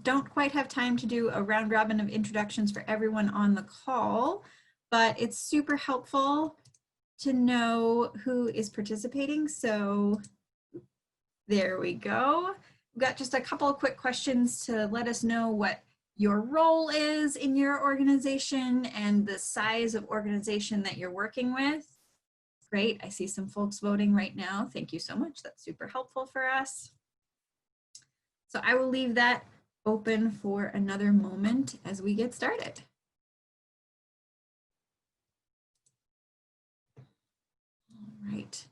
don't quite have time to do a round robin of introductions for everyone on the call, but it's super helpful to know who is participating. So there we go. We've got just a couple of quick questions to let us know what your role is in your organization and the size of organization that you're working with. Great, I see some folks voting right now. Thank you so much, that's super helpful for us. So I will leave that open for another moment as we get started. All right,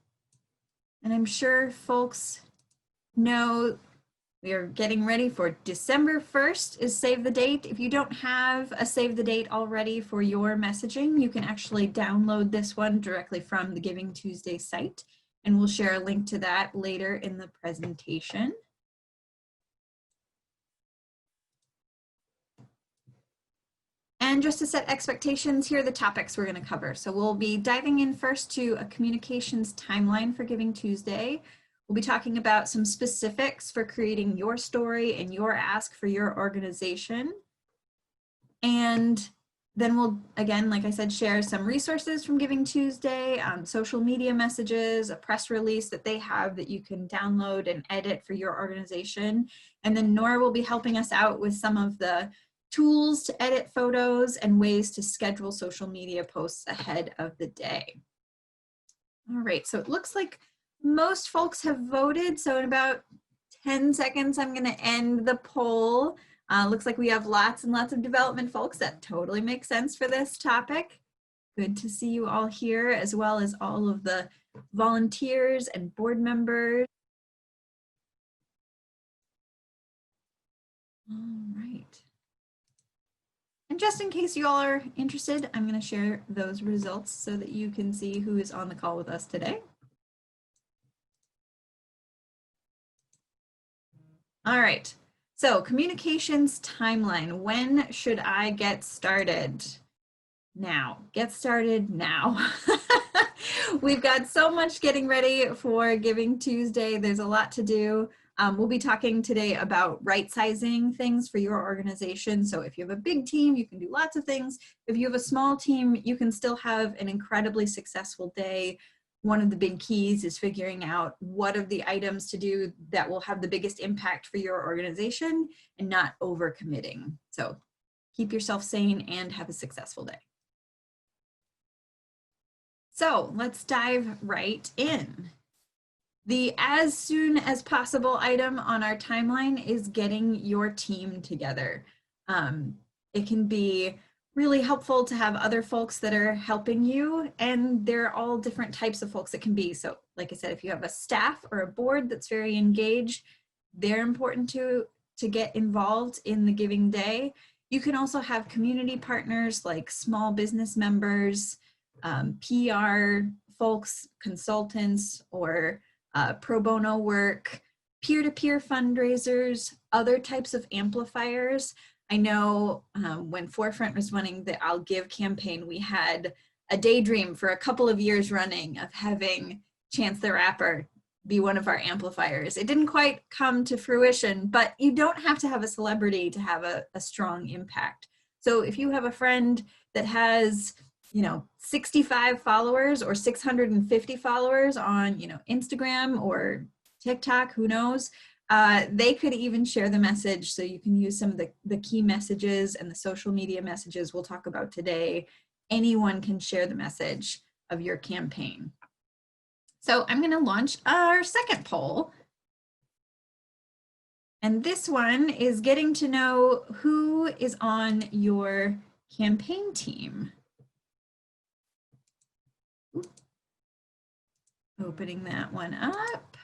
and I'm sure folks know we are getting ready for December 1st is save the date. If you don't have a save the date already for your messaging, you can actually download this one directly from the GivingTuesday site, and we'll share a link to that later in the presentation. And just to set expectations, here are the topics we're going to cover. So we'll be diving in first to a communications timeline for GivingTuesday. We'll be talking about some specifics for creating your story and your ask for your organization. And then we'll, again, like I said, share some resources from GivingTuesday, social media messages, a press release that they have that you can download and edit for your organization. And then Nora will be helping us out with some of the tools to edit photos and ways to schedule social media posts ahead of the day. All right, so it looks like most folks have voted, so in about 10 seconds, I'm going to end the poll. Looks like we have lots and lots of development folks. That totally makes sense for this topic. Good to see you all here, as well as all of the volunteers and board members. All right. And just in case you all are interested, I'm going to share those results so that you can see who is on the call with us today. All right, so communications timeline. When should I get started? Now, get started now. We've got so much getting ready for GivingTuesday. There's a lot to do. We'll be talking today about right-sizing things for your organization. So if you have a big team, you can do lots of things. If you have a small team, you can still have an incredibly successful day. One of the big keys is figuring out what of the items to do that will have the biggest impact for your organization and not overcommitting. So keep yourself sane and have a successful day. So let's dive right in. The as soon as possible item on our timeline is getting your team together. It can be really helpful to have other folks that are helping you, and they're all different types of folks it can be. So like I said, if you have a staff or a board that's very engaged, they're important to get involved in the giving day. You can also have community partners like small business members, PR folks, consultants, or pro bono work, peer-to-peer fundraisers, other types of amplifiers. I know when Forefront was running the I'll Give campaign, we had a daydream for a couple of years running of having Chance the Rapper be one of our amplifiers. It didn't quite come to fruition, but you don't have to have a celebrity to have a strong impact. So if you have a friend that has, 65 followers or 650 followers on, Instagram or TikTok, who knows, they could even share the message. So you can use some of the key messages and the social media messages we'll talk about today. Anyone can share the message of your campaign. So I'm going to launch our second poll. And this one is getting to know who is on your campaign team. Opening that one up.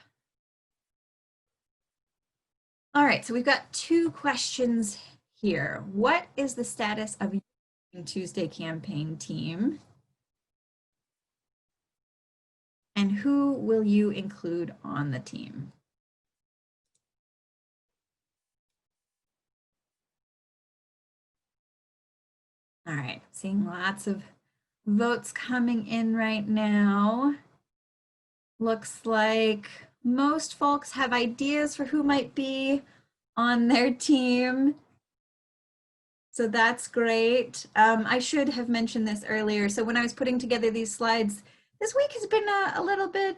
All right, so we've got two questions here. What is the status of your GivingTuesday campaign team? And who will you include on the team? All right, seeing lots of votes coming in right now. Looks like most folks have ideas for who might be on their team. So that's great. I should have mentioned this earlier. So when I was putting together these slides, this week has been a little bit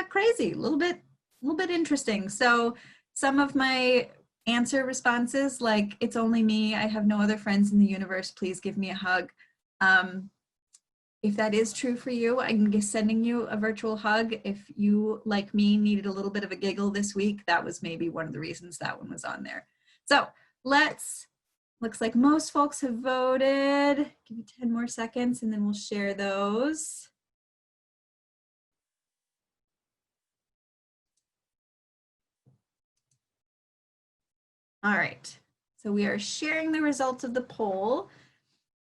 crazy, a little bit interesting. So some of my answer responses, like "it's only me, I have no other friends in the universe, please give me a hug." If that is true for you, I'm sending you a virtual hug. If you, like me, needed a little bit of a giggle this week, that was maybe one of the reasons that one was on there. So looks like most folks have voted. Give me 10 more seconds and then we'll share those. All right, so we are sharing the results of the poll.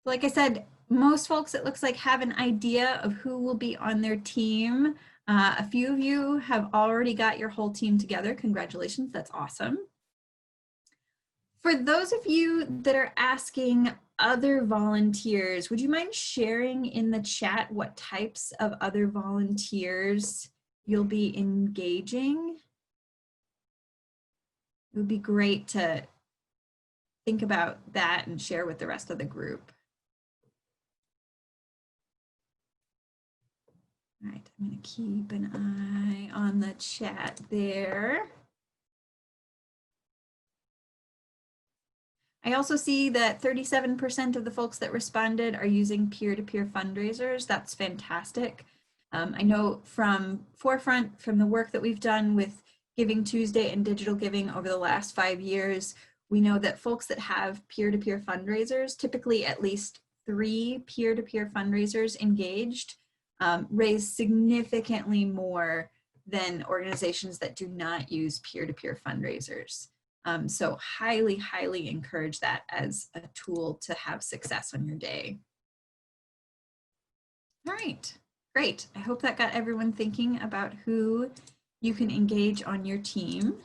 Like I said, most folks, it looks like, have an idea of who will be on their team. A few of you have already got your whole team together. Congratulations, that's awesome. For those of you that are asking other volunteers, would you mind sharing in the chat what types of other volunteers you'll be engaging? It would be great to think about that and share with the rest of the group. All right, I'm going to keep an eye on the chat there. I also see that 37% of the folks that responded are using peer-to-peer fundraisers. That's fantastic. I know from Forefront, from the work that we've done with GivingTuesday and digital giving over the last 5 years, we know that folks that have peer-to-peer fundraisers, typically at least 3 peer-to-peer fundraisers engaged, raise significantly more than organizations that do not use peer-to-peer fundraisers. So highly, highly encourage that as a tool to have success on your day. All right, great. I hope that got everyone thinking about who you can engage on your team.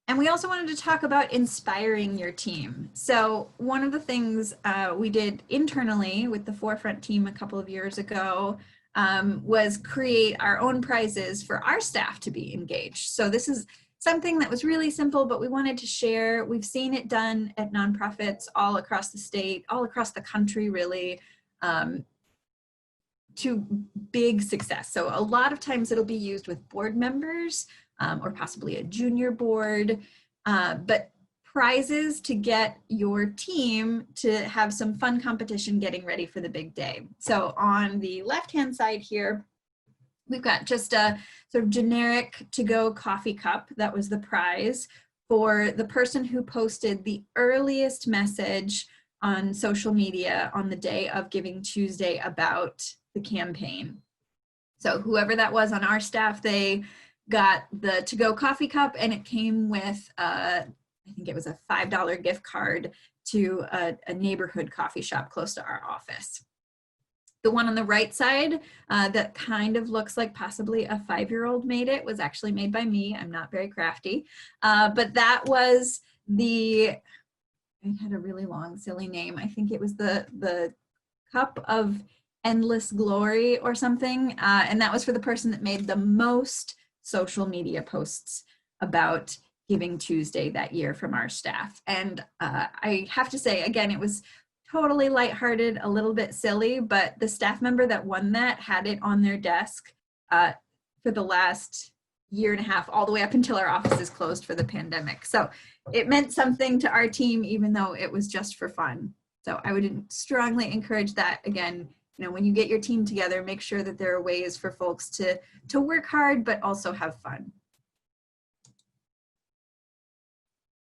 And we also wanted to talk about inspiring your team. So one of the things we did internally with the Forefront team a couple of years ago was create our own prizes for our staff to be engaged. So this is something that was really simple, but we wanted to share. We've seen it done at nonprofits all across the state, all across the country, really, to big success. So a lot of times it'll be used with board members or possibly a junior board, but prizes to get your team to have some fun competition getting ready for the big day. So on the left-hand side here, we've got just a sort of generic to-go coffee cup. That was the prize for the person who posted the earliest message on social media on the day of GivingTuesday about the campaign. So whoever that was on our staff, they got the to-go coffee cup, and it came with I think it was a $5 gift card to a neighborhood coffee shop close to our office. The one on the right side that kind of looks like possibly a 5-year-old made it was actually made by me. I'm not very crafty, but that was it had a really long, silly name. I think it was the Cup of Endless Glory or something, and that was for the person that made the most social media posts about GivingTuesday that year from our staff. And I have to say, again, it was totally lighthearted, a little bit silly, but the staff member that won that had it on their desk for the last year and a half, all the way up until our offices closed for the pandemic. So it meant something to our team, even though it was just for fun. So I would strongly encourage that. Again, you know, when you get your team together, make sure that there are ways for folks to work hard, but also have fun.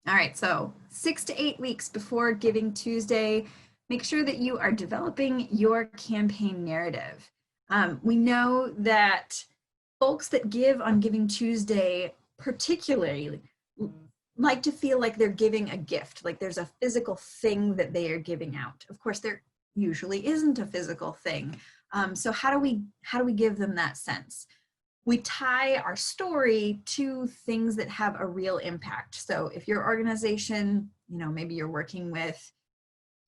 All right, so 6 to 8 weeks before GivingTuesday, make sure that you are developing your campaign narrative. We know that folks that give on GivingTuesday particularly like to feel like they're giving a gift, like there's a physical thing that they are giving out. Of course, there usually isn't a physical thing. So how do we give them that sense? We tie our story to things that have a real impact. So if your organization, you know, maybe you're working with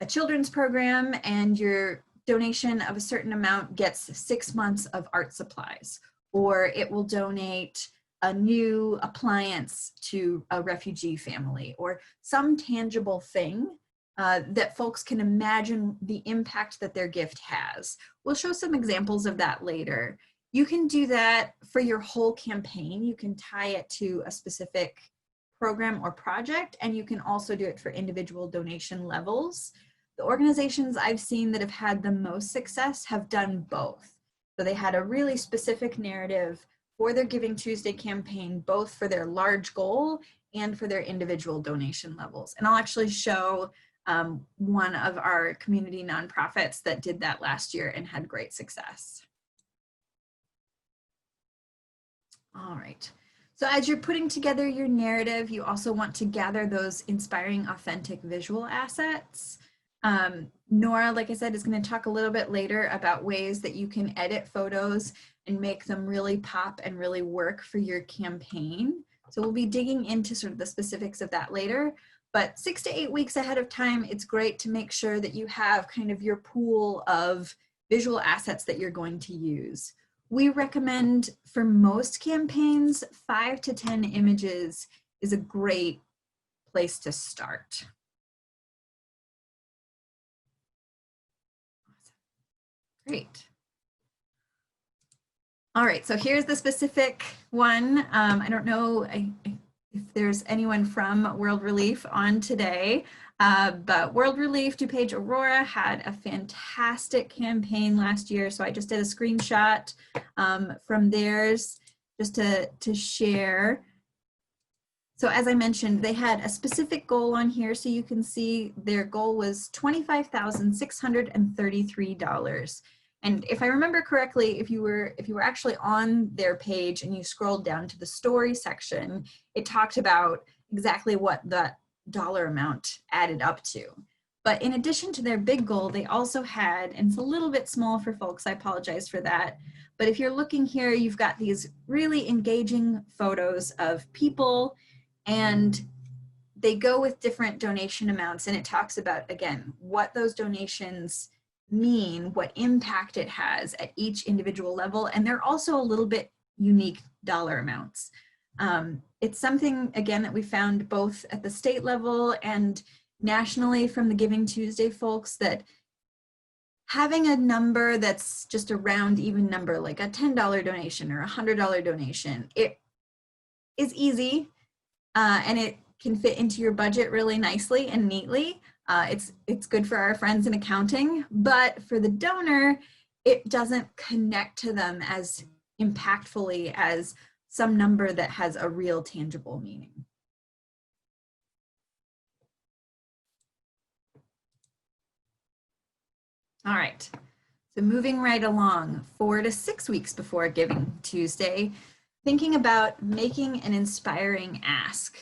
a children's program and your donation of a certain amount gets 6 months of art supplies, or it will donate a new appliance to a refugee family, or some tangible thing that folks can imagine the impact that their gift has. We'll show some examples of that later. You can do that for your whole campaign. You can tie it to a specific program or project, and you can also do it for individual donation levels. The organizations I've seen that have had the most success have done both. So they had a really specific narrative for their Giving Tuesday campaign, both for their large goal and for their individual donation levels. And I'll actually show one of our community nonprofits that did that last year and had great success. All right. So as you're putting together your narrative, you also want to gather those inspiring, authentic visual assets. Nora, like I said, is going to talk a little bit later about ways that you can edit photos and make them really pop and really work for your campaign. So we'll be digging into sort of the specifics of that later. But 6 to 8 weeks ahead of time, it's great to make sure that you have kind of your pool of visual assets that you're going to use. We recommend for most campaigns, 5 to 10 images is a great place to start. Great. All right, so here's the specific one. I don't know if there's anyone from World Relief on today, but World Relief DuPage Aurora had a fantastic campaign last year. So I just did a screenshot from theirs just to share. So as I mentioned, they had a specific goal on here. So you can see their goal was $25,633. And if I remember correctly, if you were actually on their page and you scrolled down to the story section, it talked about exactly what that dollar amount added up to. But in addition to their big goal, they also had, and it's a little bit small for folks, I apologize for that, but if you're looking here, you've got these really engaging photos of people, and they go with different donation amounts, and it talks about, again, what those donations mean, what impact it has at each individual level, and they're also a little bit unique dollar amounts. It's something, again, that we found both at the state level and nationally from the Giving Tuesday folks, that having a number that's just a round even number, like a $10 donation or a $100 donation, it is easy and it can fit into your budget really nicely and neatly. It's good for our friends in accounting, but for the donor, it doesn't connect to them as impactfully as some number that has a real tangible meaning. All right, so moving right along, 4 to 6 weeks before Giving Tuesday, thinking about making an inspiring ask.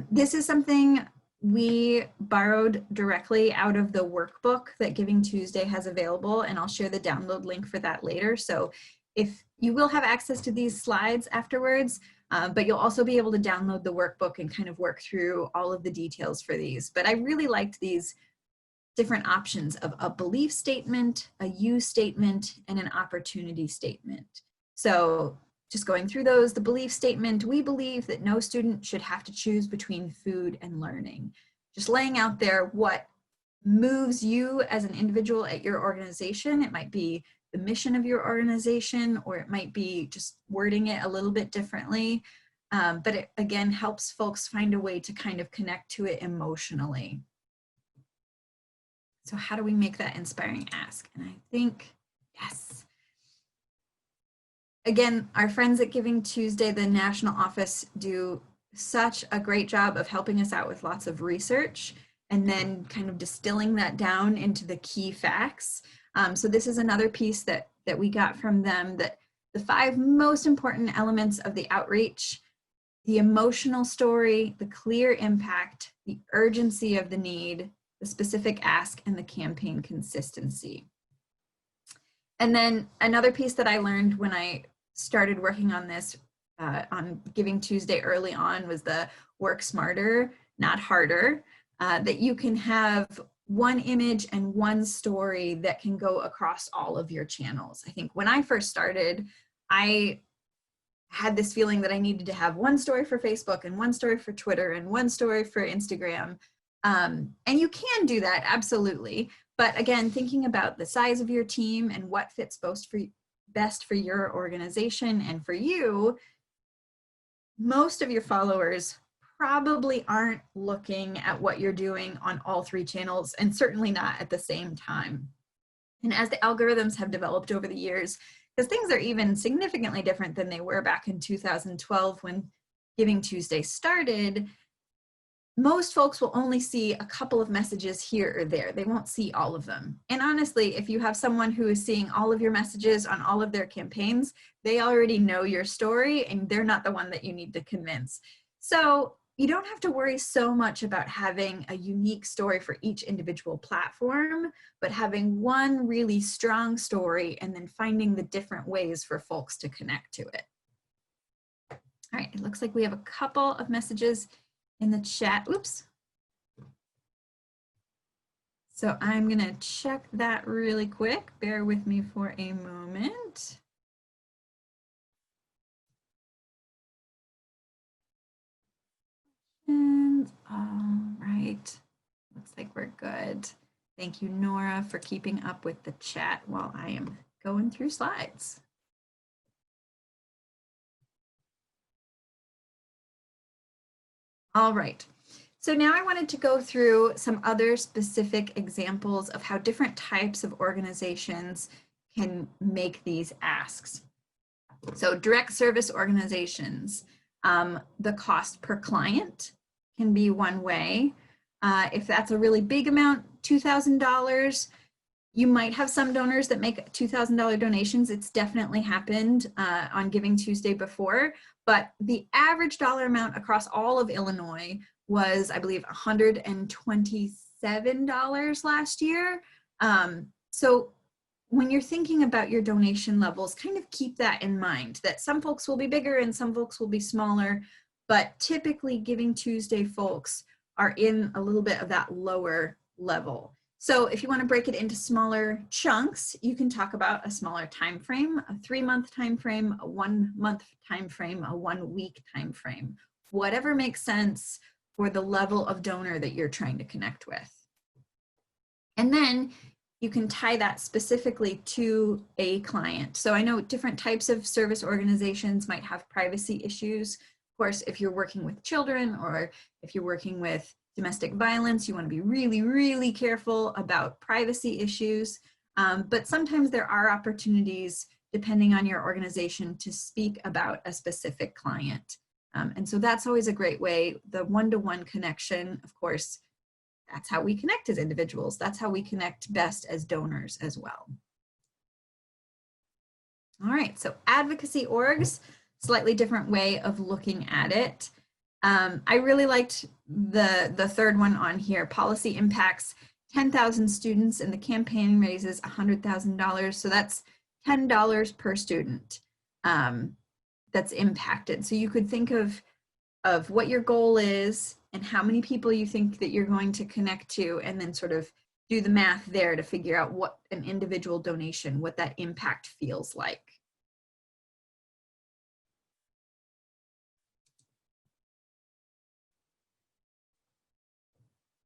This is something we borrowed directly out of the workbook that Giving Tuesday has available, and I'll share the download link for that later. So if you will have access to these slides afterwards, but you'll also be able to download the workbook and kind of work through all of the details for these. But I really liked these different options of a belief statement, a you statement, and an opportunity statement. So just going through those, the belief statement, we believe that no student should have to choose between food and learning. Just laying out there what moves you as an individual at your organization. It might be the mission of your organization, or it might be just wording it a little bit differently. But it, again, helps folks find a way to kind of connect to it emotionally. So how do we make that inspiring ask? And I think, yes. Again, our friends at Giving Tuesday, the national office, do such a great job of helping us out with lots of research and then kind of distilling that down into the key facts. So this is another piece that we got from them, that the 5 most important elements of the outreach: the emotional story, the clear impact, the urgency of the need, the specific ask, and the campaign consistency. And then another piece that I learned when I started working on this on Giving Tuesday early on was the work smarter, not harder, that you can have one image and one story that can go across all of your channels. I think when I first started, I had this feeling that I needed to have one story for Facebook and one story for Twitter and one story for Instagram. And you can do that, absolutely. But again, thinking about the size of your team and what fits best for your organization and for you, most of your followers probably aren't looking at what you're doing on all 3 channels, and certainly not at the same time. And as the algorithms have developed over the years, because things are even significantly different than they were back in 2012 when Giving Tuesday started, most folks will only see a couple of messages here or there. They won't see all of them. And honestly, if you have someone who is seeing all of your messages on all of their campaigns, they already know your story and they're not the one that you need to convince. So you don't have to worry so much about having a unique story for each individual platform, but having one really strong story and then finding the different ways for folks to connect to it. All right, it looks like we have a couple of messages in the chat. Oops. So I'm gonna check that really quick. Bear with me for a moment. And all right, looks like we're good. Thank you, Nora, for keeping up with the chat while I am going through slides. All right, so now I wanted to go through some other specific examples of how different types of organizations can make these asks. So direct service organizations, the cost per client can be one way. If that's a really big amount, $2,000, you might have some donors that make $2,000 donations. It's definitely happened on Giving Tuesday before, but the average dollar amount across all of Illinois was, I believe, $127 last year. So when you're thinking about your donation levels, kind of keep that in mind, that some folks will be bigger and some folks will be smaller, but typically Giving Tuesday folks are in a little bit of that lower level. So if you want to break it into smaller chunks, you can talk about a smaller time frame, a 3-month time frame, a 1-month time frame, a 1-week time frame, whatever makes sense for the level of donor that you're trying to connect with. And then you can tie that specifically to a client. So I know different types of service organizations might have privacy issues. Of course, if you're working with children or if you're working with domestic violence, you want to be really, really careful about privacy issues. But sometimes there are opportunities, depending on your organization, to speak about a specific client. And so that's always a great way. The one-to-one connection, of course, that's how we connect as individuals. That's how we connect best as donors as well. All right, so advocacy orgs, slightly different way of looking at it. I really liked the third one on here. Policy impacts 10,000 students and the campaign raises $100,000. So that's $10 per student that's impacted. So you could think of what your goal is and how many people you think that you're going to connect to, and then sort of do the math there to figure out what an individual donation, what that impact feels like.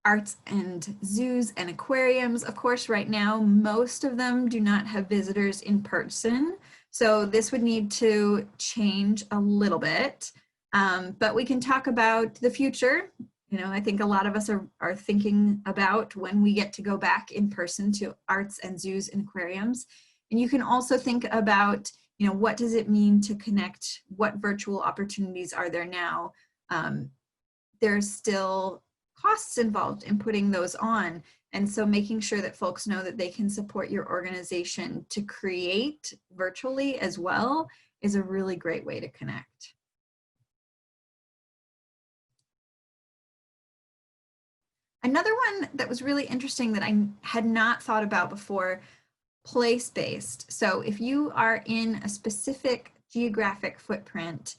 Arts and zoos and aquariums, of course, right now, most of them do not have visitors in person. So this would need to change a little bit. But we can talk about the future. You know, I think a lot of us are thinking about when we get to go back in person to arts and zoos and aquariums. And you can also think about, you know, what does it mean to connect? What virtual opportunities are there now? There's still costs involved in putting those on. And so making sure that folks know that they can support your organization to create virtually as well is a really great way to connect. Another one that was really interesting that I had not thought about before, place-based. So if you are in a specific geographic footprint,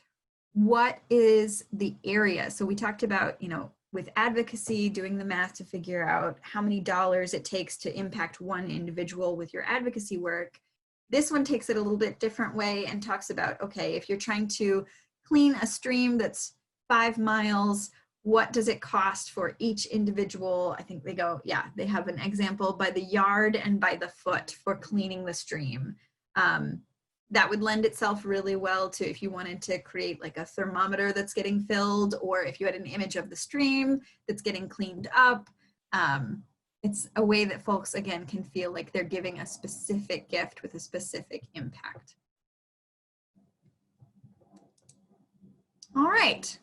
what is the area? So we talked about, you know, with advocacy, doing the math to figure out how many dollars it takes to impact one individual with your advocacy work. This one takes it a little bit different way and talks about, okay, if you're trying to clean a stream that's 5 miles, what does it cost for each individual? I think they go, yeah, they have an example by the yard and by the foot for cleaning the stream. That would lend itself really well to if you wanted to create like a thermometer that's getting filled, or if you had an image of the stream that's getting cleaned up. It's a way that folks, again, can feel like they're giving a specific gift with a specific impact. All right,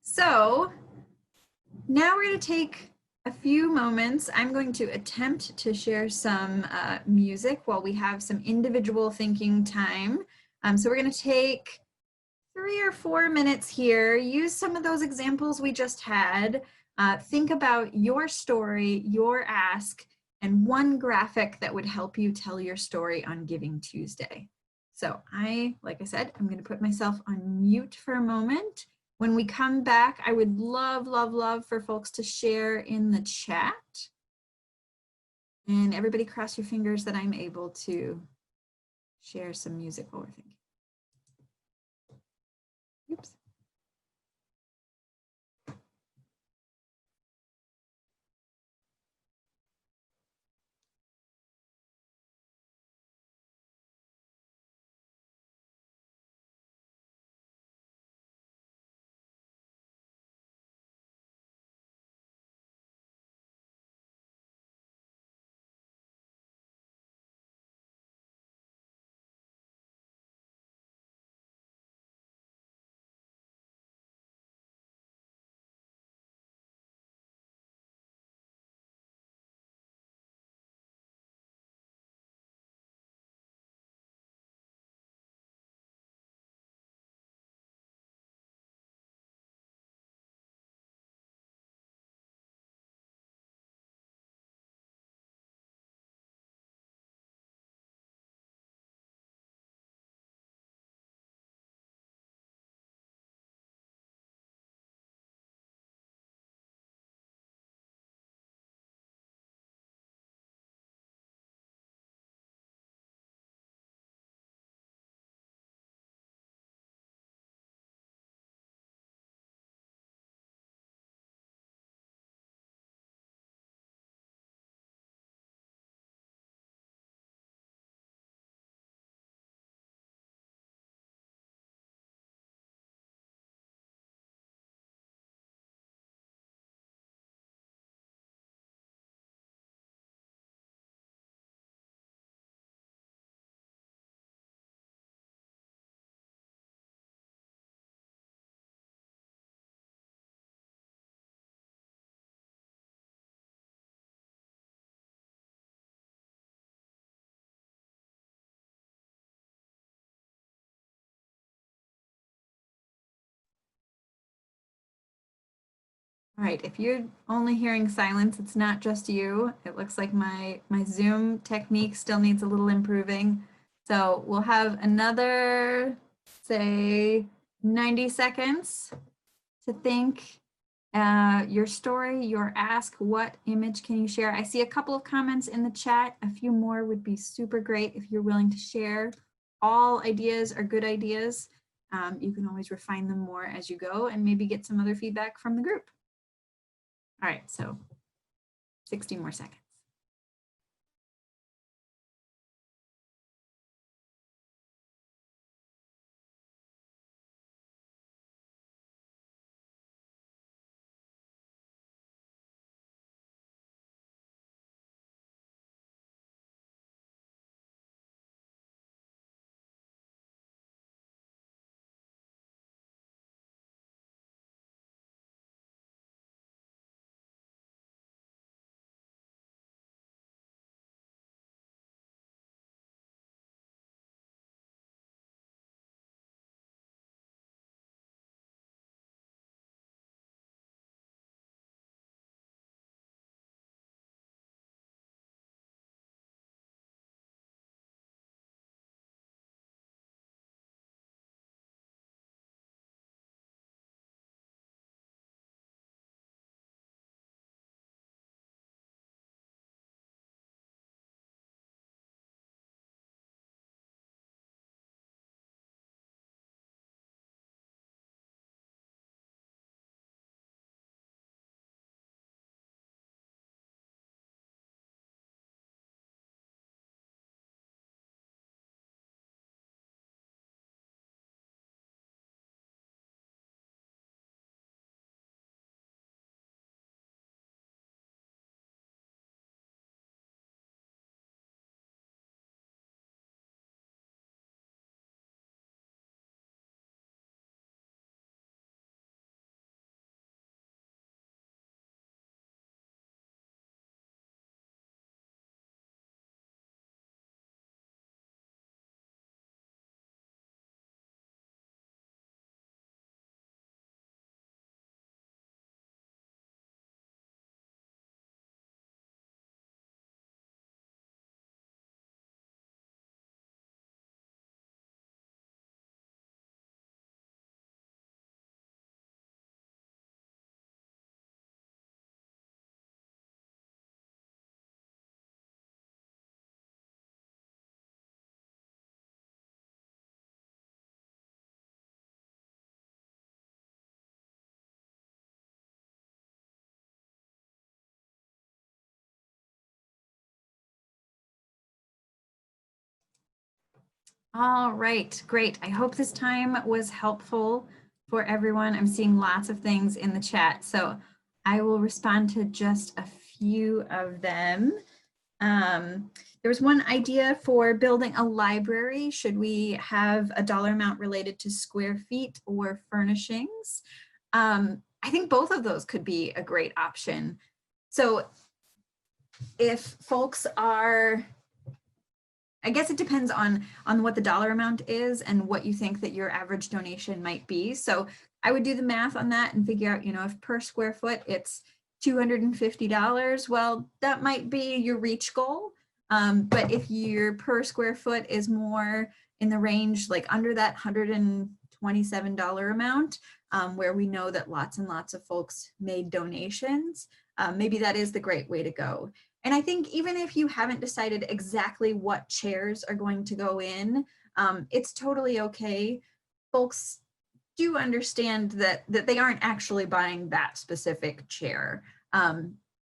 so now we're going to take a few moments. I'm going to attempt to share some music while we have some individual thinking time. So we're going to take 3 or 4 minutes here, use some of those examples we just had, think about your story, your ask, and one graphic that would help you tell your story on Giving Tuesday. So like I said, I'm going to put myself on mute for a moment. When we come back, I would love, love, love for folks to share in the chat. And everybody cross your fingers that I'm able to share some music while we're thinking. Oops. All right, if you're only hearing silence, it's not just you. It looks like my Zoom technique still needs a little improving. So we'll have another, say, 90 seconds to think your story, your ask, what image can you share? I see a couple of comments in the chat. A few more would be super great if you're willing to share. All ideas are good ideas. You can always refine them more as you go and maybe get some other feedback from the group. All right, so 60 more seconds. All right, great. I hope this time was helpful for everyone. I'm seeing lots of things in the chat, so I will respond to just a few of them. There was one idea for building a library. Should we have a dollar amount related to square feet or furnishings? I think both of those could be a great option. So if folks are, I guess it depends on what the dollar amount is and what you think that your average donation might be. So I would do the math on that and figure out, if per square foot it's $250, well, that might be your reach goal. But if your per square foot is more in the range, like under that $127 amount, where we know that lots and lots of folks made donations, maybe that is the great way to go. And I think even if you haven't decided exactly what chairs are going to go in, it's totally okay. Folks do understand that they aren't actually buying that specific chair.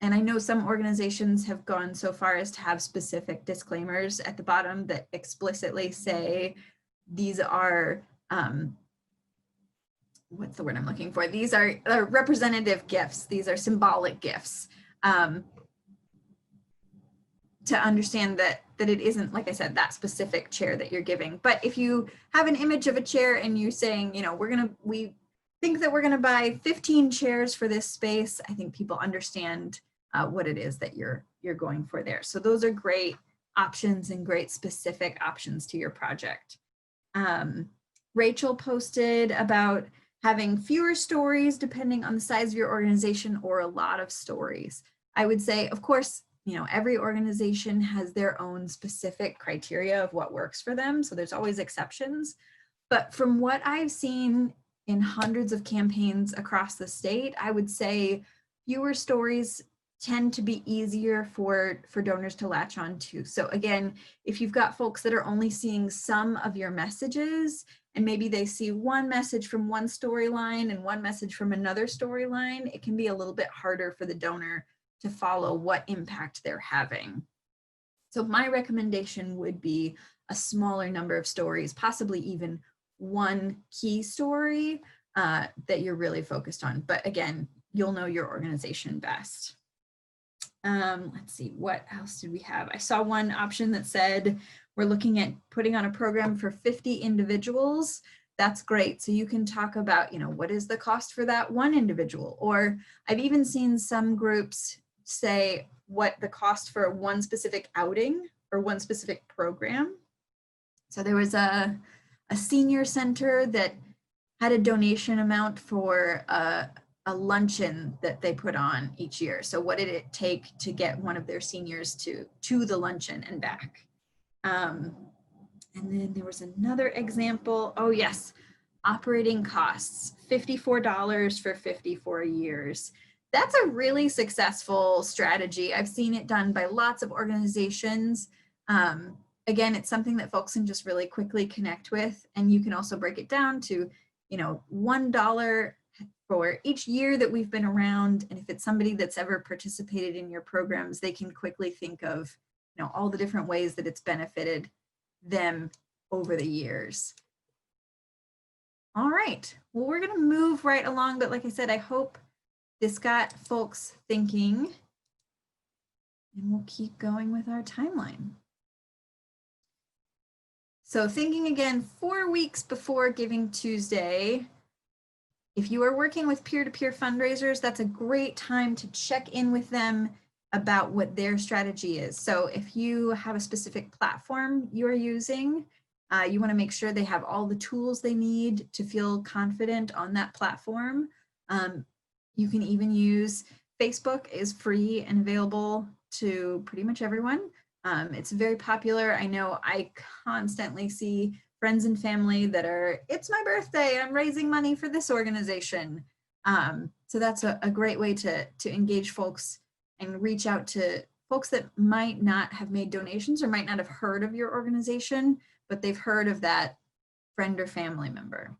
And I know some organizations have gone so far as to have specific disclaimers at the bottom that explicitly say these are, what's the word I'm looking for? These are representative gifts. These are symbolic gifts. To understand that it isn't, like I said, that specific chair that you're giving. But if you have an image of a chair and you're saying, we think that we're gonna buy 15 chairs for this space, I think people understand what it is that you're going for there. So those are great options and great specific options to your project. Rachel posted about having fewer stories depending on the size of your organization or a lot of stories. I would say, of course, every organization has their own specific criteria of what works for them. So there's always exceptions. But from what I've seen in hundreds of campaigns across the state, I would say fewer stories tend to be easier for donors to latch on to. So again, if you've got folks that are only seeing some of your messages, and maybe they see one message from one storyline and one message from another storyline, it can be a little bit harder for the donor to follow what impact they're having. So my recommendation would be a smaller number of stories, possibly even one key story that you're really focused on. But again, you'll know your organization best. Let's see, what else did we have? I saw one option that said we're looking at putting on a program for 50 individuals. That's great. So you can talk about, what is the cost for that one individual? Or I've even seen some groups say what the cost for one specific outing or one specific program. So there was a senior center that had a donation amount for a luncheon that they put on each year. So what did it take to get one of their seniors to the luncheon and back? And then there was another example. Oh yes, operating costs, $54 for 54 years. That's a really successful strategy. I've seen it done by lots of organizations. Again, it's something that folks can just really quickly connect with. And you can also break it down to, $1 for each year that we've been around. And if it's somebody that's ever participated in your programs, they can quickly think of, all the different ways that it's benefited them over the years. All right, well, we're gonna move right along, but like I said, I hope this got folks thinking, and we'll keep going with our timeline. So thinking again, 4 weeks before Giving Tuesday, if you are working with peer-to-peer fundraisers, that's a great time to check in with them about what their strategy is. So if you have a specific platform you're using, you want to make sure they have all the tools they need to feel confident on that platform. You can even use Facebook, is free and available to pretty much everyone. It's very popular. I know I constantly see friends and family that are, it's my birthday, I'm raising money for this organization. So that's a great way to engage folks and reach out to folks that might not have made donations or might not have heard of your organization, but they've heard of that friend or family member.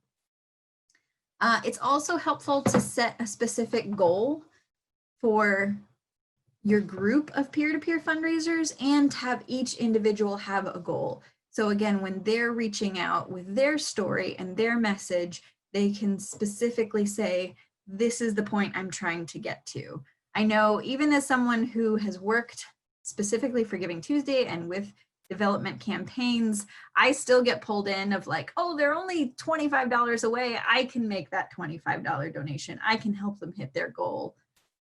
It's also helpful to set a specific goal for your group of peer-to-peer fundraisers and have each individual have a goal. So again, when they're reaching out with their story and their message, they can specifically say, this is the point I'm trying to get to. I know even as someone who has worked specifically for Giving Tuesday and with development campaigns, I still get pulled in of like, oh, they're only $25 away. I can make that $25 donation. I can help them hit their goal.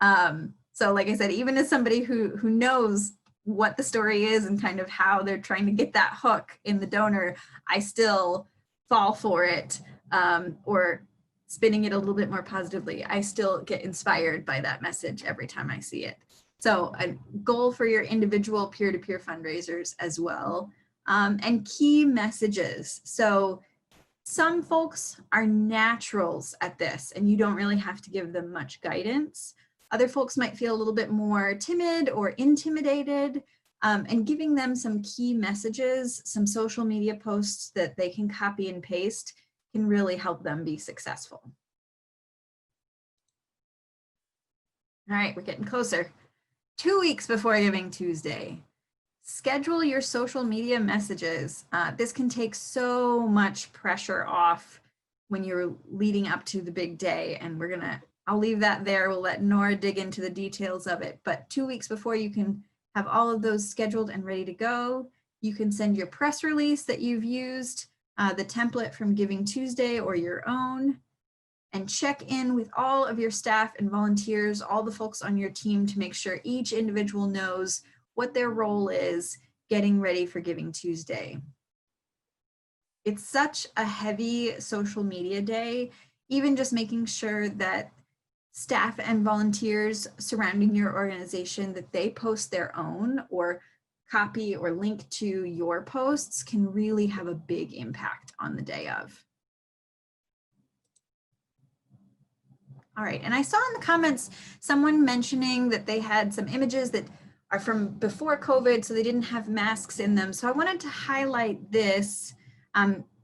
So like I said, even as somebody who knows what the story is and kind of how they're trying to get that hook in the donor, I still fall for it, or spinning it a little bit more positively. I still get inspired by that message every time I see it. So a goal for your individual peer-to-peer fundraisers as well, and key messages. So some folks are naturals at this and you don't really have to give them much guidance. Other folks might feel a little bit more timid or intimidated, and giving them some key messages, some social media posts that they can copy and paste can really help them be successful. All right, we're getting closer. 2 weeks before Giving Tuesday, schedule your social media messages. This can take so much pressure off when you're leading up to the big day, and I'll leave that there. We'll let Nora dig into the details of it, but 2 weeks before you can have all of those scheduled and ready to go. You can send your press release that you've used, the template from Giving Tuesday or your own, and check in with all of your staff and volunteers, all the folks on your team, to make sure each individual knows what their role is getting ready for Giving Tuesday. It's such a heavy social media day, even just making sure that staff and volunteers surrounding your organization, that they post their own or copy or link to your posts can really have a big impact on the day of. All right, and I saw in the comments someone mentioning that they had some images that are from before COVID, so they didn't have masks in them. So I wanted to highlight this.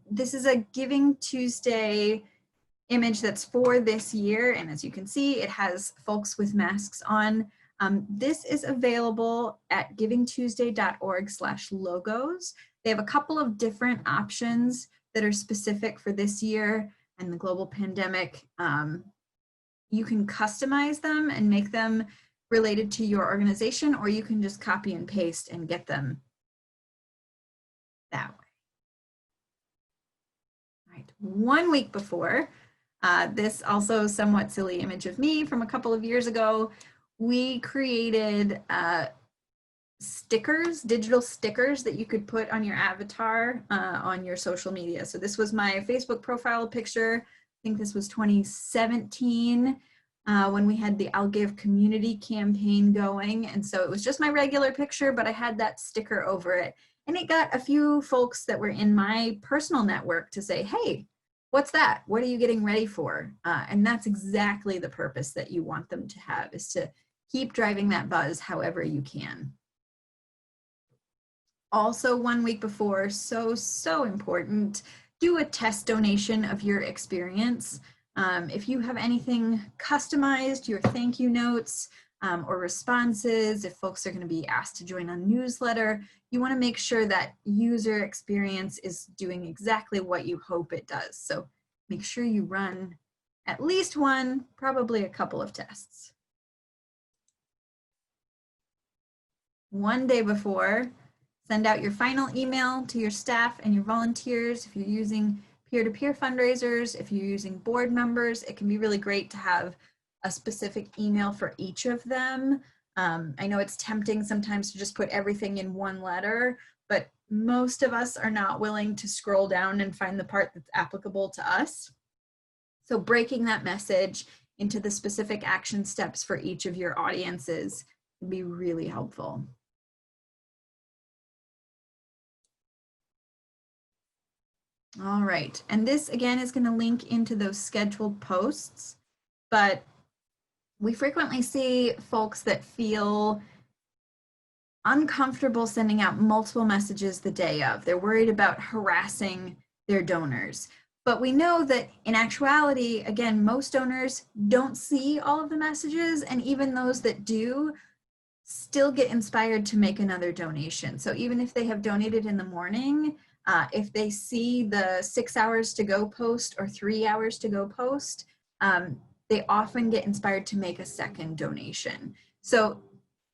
This is a Giving Tuesday image that's for this year, and as you can see, it has folks with masks on. This is available at givingtuesday.org/logos. They have a couple of different options that are specific for this year and the global pandemic. You can customize them and make them related to your organization, or you can just copy and paste and get them that way. All right, 1 week before, this also somewhat silly image of me from a couple of years ago, we created stickers, digital stickers that you could put on your avatar on your social media. So this was my Facebook profile picture. I think this was 2017 when we had the I'll Give community campaign going. And so it was just my regular picture, but I had that sticker over it. And it got a few folks that were in my personal network to say, hey, what's that? What are you getting ready for? And that's exactly the purpose that you want them to have, is to keep driving that buzz however you can. Also 1 week before, so important, do a test donation of your experience. If you have anything customized, your thank you notes or responses, if folks are going to be asked to join a newsletter, you want to make sure that user experience is doing exactly what you hope it does. So make sure you run at least one, probably a couple of tests. 1 day before, send out your final email to your staff and your volunteers. If you're using peer-to-peer fundraisers, if you're using board members, it can be really great to have a specific email for each of them. I know it's tempting sometimes to just put everything in one letter, but most of us are not willing to scroll down and find the part that's applicable to us. So breaking that message into the specific action steps for each of your audiences can be really helpful. All right, and this again is going to link into those scheduled posts, but we frequently see folks that feel uncomfortable sending out multiple messages the day of. They're worried about harassing their donors. But we know that in actuality, again, most donors don't see all of the messages, and even those that do still get inspired to make another donation. So even if they have donated in the morning, If they see the 6 hours to go post or 3 hours to go post, they often get inspired to make a second donation. So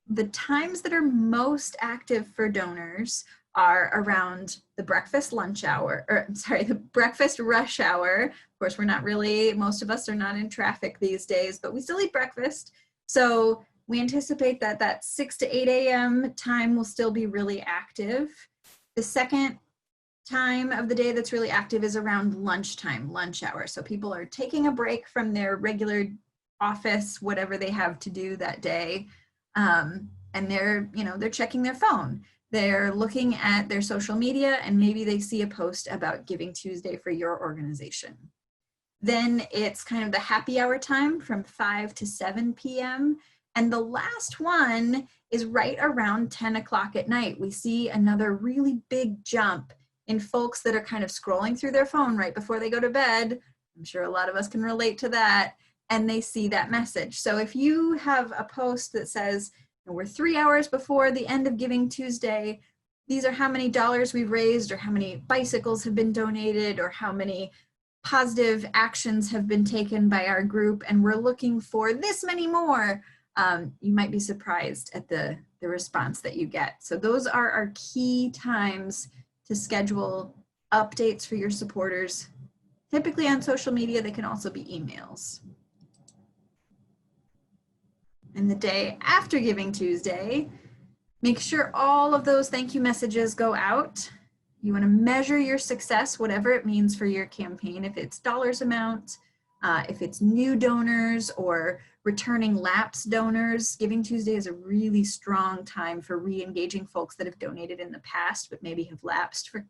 the times that are most active for donors are around the breakfast lunch hour, or sorry, the breakfast rush hour. Of course, we're not really, most of us are not in traffic these days, but we still eat breakfast. So we anticipate that that 6 to 8 a.m. time will still be really active. The second time of the day that's really active is around lunchtime, lunch hour. So people are taking a break from their regular office, whatever they have to do that day. And they're, you know, they're checking their phone. They're looking at their social media, and maybe they see a post about Giving Tuesday for your organization. Then it's kind of the happy hour time from 5 to 7 p.m. And the last one is right around 10 o'clock at night. We see another really big jump in folks that are kind of scrolling through their phone right before they go to bed. I'm sure a lot of us can relate to that. And they see that message. So if you have a post that says, we're 3 hours before the end of Giving Tuesday, these are how many dollars we've raised, or how many bicycles have been donated, or how many positive actions have been taken by our group, and we're looking for this many more, you might be surprised at the response that you get. So those are our key times to schedule updates for your supporters. Typically on social media, they can also be emails. And the day after Giving Tuesday, make sure all of those thank you messages go out. You want to measure your success, whatever it means for your campaign. If it's dollars amount, if it's new donors or returning lapsed donors, Giving Tuesday is a really strong time for re-engaging folks that have donated in the past but maybe have lapsed for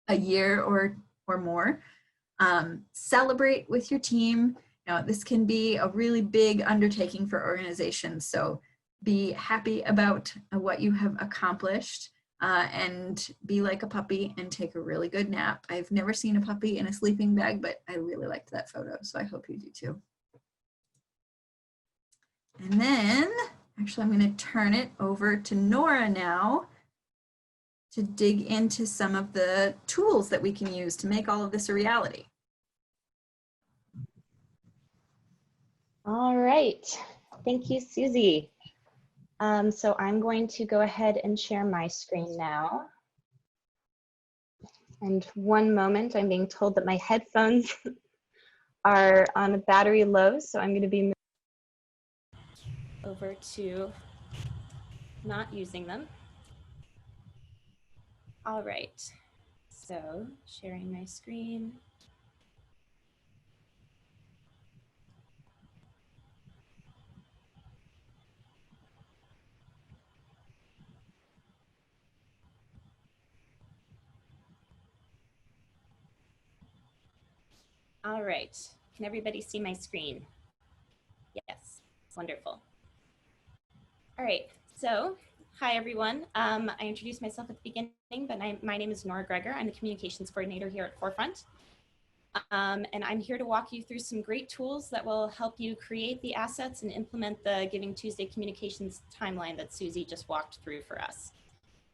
a year or more. Celebrate with your team. Now, this can be a really big undertaking for organizations, so be happy about what you have accomplished, and be like a puppy and take a really good nap. I've never seen a puppy in a sleeping bag, but I really liked that photo, so I hope you do too. And then, actually, I'm going to turn it over to Nora now to dig into some of the tools that we can use to make all of this a reality. All right, thank you, Susie. So I'm going to go ahead and share my screen now. And one moment, I'm being told that my headphones are on a battery low, so I'm going to be moving over to not using them. All right, so sharing my screen. All right, can everybody see my screen? Yes, wonderful. All right, so hi everyone. I introduced myself at the beginning, but my name is Nora Greger. I'm the communications coordinator here at Forefront. And I'm here to walk you through some great tools that will help you create the assets and implement the Giving Tuesday communications timeline that Susie just walked through for us.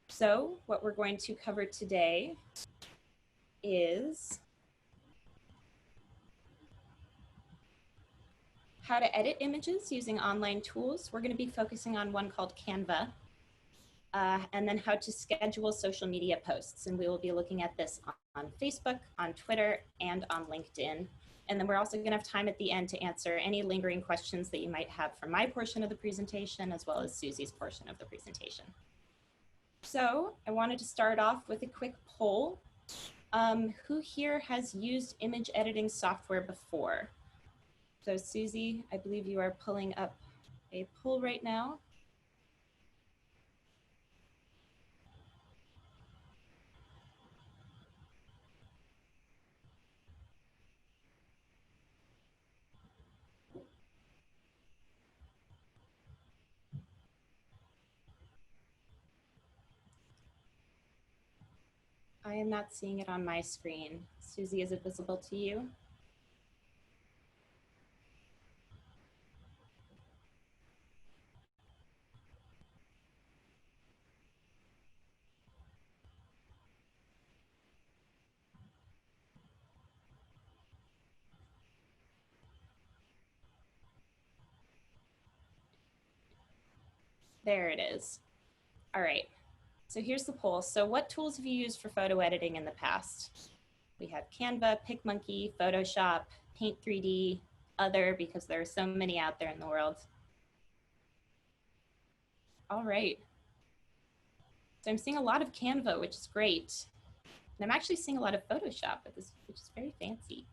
So what we're going to cover today is how to edit images using online tools. We're going to be focusing on one called Canva, and then how to schedule social media posts. And we will be looking at this on Facebook, on Twitter, and on LinkedIn. And then we're also going to have time at the end to answer any lingering questions that you might have from my portion of the presentation, as well as Susie's portion of the presentation. So I wanted to start off with a quick poll. Who here has used image editing software before? So Susie, I believe you are pulling up a poll right now. I am not seeing it on my screen. Susie, is it visible to you? There it is. All right. So here's the poll. So what tools have you used for photo editing in the past? We have Canva, PicMonkey, Photoshop, Paint 3D, other, because there are so many out there in the world. All right. So I'm seeing a lot of Canva, which is great. And I'm actually seeing a lot of Photoshop, which is very fancy.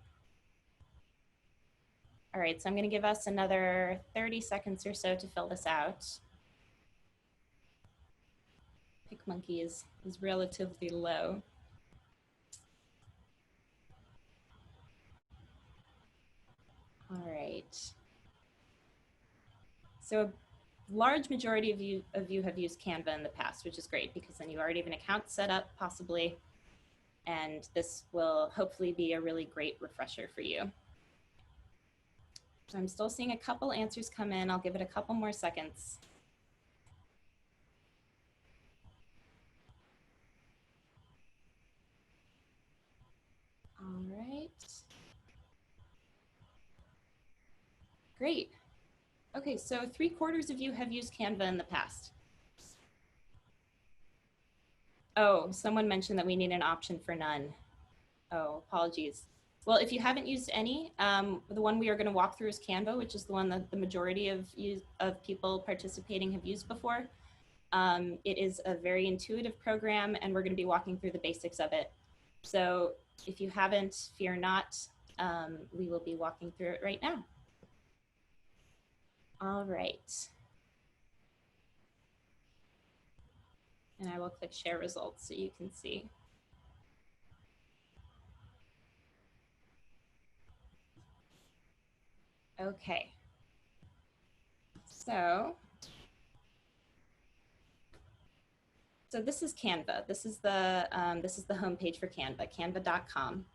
All right, so I'm gonna give us another 30 seconds or so to fill this out. PicMonkey is relatively low. All right. So a large majority of you have used Canva in the past, which is great because then you already have an account set up, possibly, and this will hopefully be a really great refresher for you. So I'm still seeing a couple answers come in. I'll give it a couple more seconds. All right. Great. Okay, so 3/4 of you have used Canva in the past. Oh, someone mentioned that we need an option for none. Oh, apologies. Well, if you haven't used any, the one we are going to walk through is Canva, which is the one that the majority of people participating have used before. It is a very intuitive program, and we're going to be walking through the basics of it. So if you haven't, fear not. We will be walking through it right now. All right. And I will click share results so you can see. Okay. So this is Canva. This is the homepage for Canva, canva.com.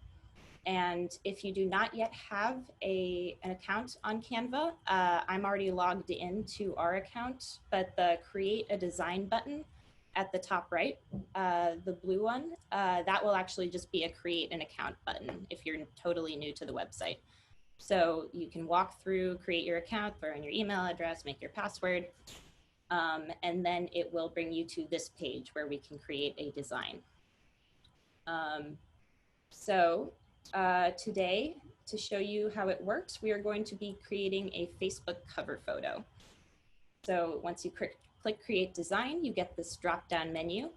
And if you do not yet have an account on Canva, I'm already logged into our account, but the create a design button at the top right, the blue one, that will actually just be a create an account button if you're totally new to the website. So you can walk through, create your account, throw in your email address, make your password, and then it will bring you to this page where we can create a design. Today, to show you how it works, we are going to be creating a Facebook cover photo. So once you click Create Design, you get this drop-down menu,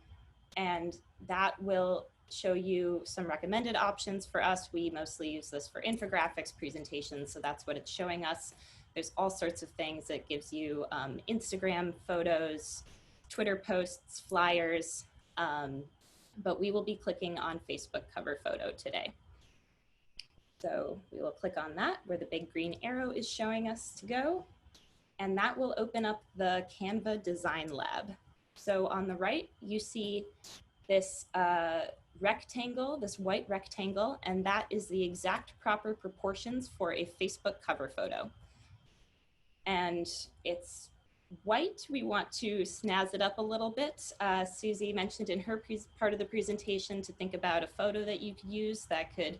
and that will show you some recommended options for us. We mostly use this for infographics, presentations, so that's what it's showing us. There's all sorts of things. It gives you Instagram photos, Twitter posts, flyers, but we will be clicking on Facebook cover photo today. So we will click on that where the big green arrow is showing us to go, and that will open up the Canva Design Lab. So on the right, you see this rectangle, this white rectangle, and that is the exact proper proportions for a Facebook cover photo. And it's white. We want to snazz it up a little bit. Susie mentioned in her part of the presentation to think about a photo that you could use that could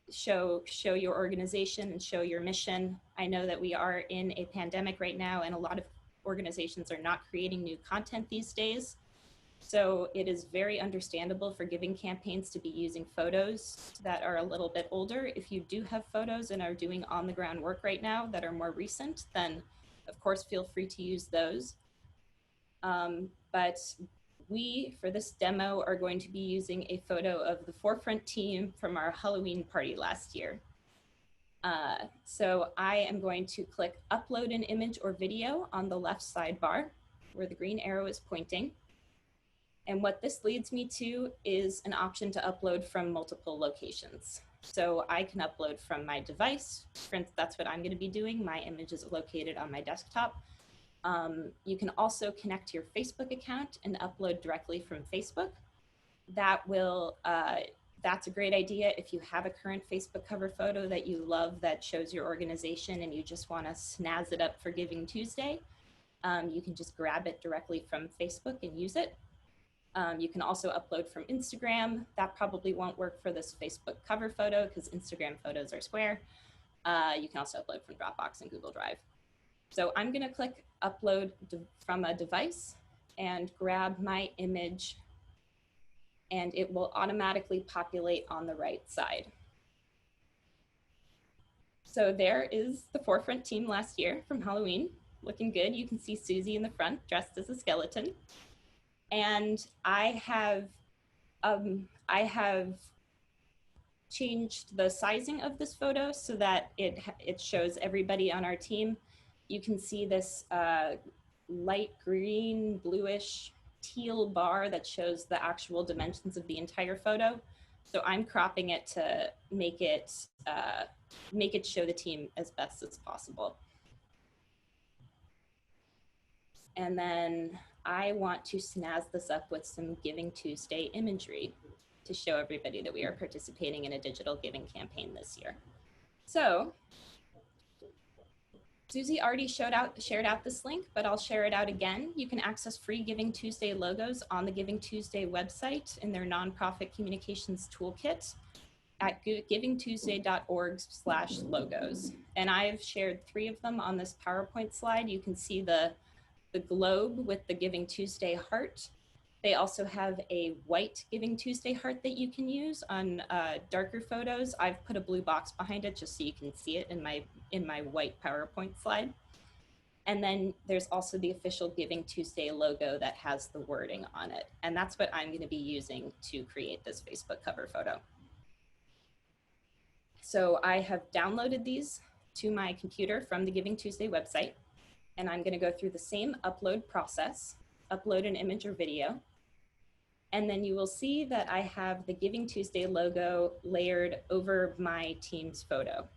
show your organization and show your mission. I know that we are in a pandemic right now, and a lot of organizations are not creating new content these days. So it is very understandable for giving campaigns to be using photos that are a little bit older. If you do have photos and are doing on the ground work right now that are more recent, then of course feel free to use those. But we, for this demo, are going to be using a photo of the Forefront team from our Halloween party last year. So I am going to click upload an image or video on the left sidebar where the green arrow is pointing. And what this leads me to is an option to upload from multiple locations. So I can upload from my device. For instance, that's what I'm going to be doing. My image is located on my desktop. You can also connect your Facebook account and upload directly from Facebook. That's a great idea if you have a current Facebook cover photo that you love that shows your organization and you just want to snazz it up for Giving Tuesday. You can just grab it directly from Facebook and use it. You can also upload from Instagram. That probably won't work for this Facebook cover photo because Instagram photos are square. You can also upload from Dropbox and Google Drive. So I'm going to click upload from a device and grab my image, and it will automatically populate on the right side. So there is the Forefront team last year from Halloween, looking good. You can see Susie in the front dressed as a skeleton. And I have changed the sizing of this photo so that it shows everybody on our team. You can see this light green, bluish, teal bar that shows the actual dimensions of the entire photo. So I'm cropping it to make it show the team as best as possible. And then I want to snazz this up with some Giving Tuesday imagery to show everybody that we are participating in a digital giving campaign this year. So Susie already shared out this link, but I'll share it out again. You can access free Giving Tuesday logos on the Giving Tuesday website in their nonprofit communications toolkit at givingtuesday.org/logos. And I've shared 3 of them on this PowerPoint slide. You can see the globe with the Giving Tuesday heart. They also have a white Giving Tuesday heart that you can use on darker photos. I've put a blue box behind it just so you can see it in my white PowerPoint slide. And then there's also the official Giving Tuesday logo that has the wording on it. And that's what I'm going to be using to create this Facebook cover photo. So I have downloaded these to my computer from the Giving Tuesday website. And I'm going to go through the same upload process, upload an image or video. And then you will see that I have the Giving Tuesday logo layered over my team's photo.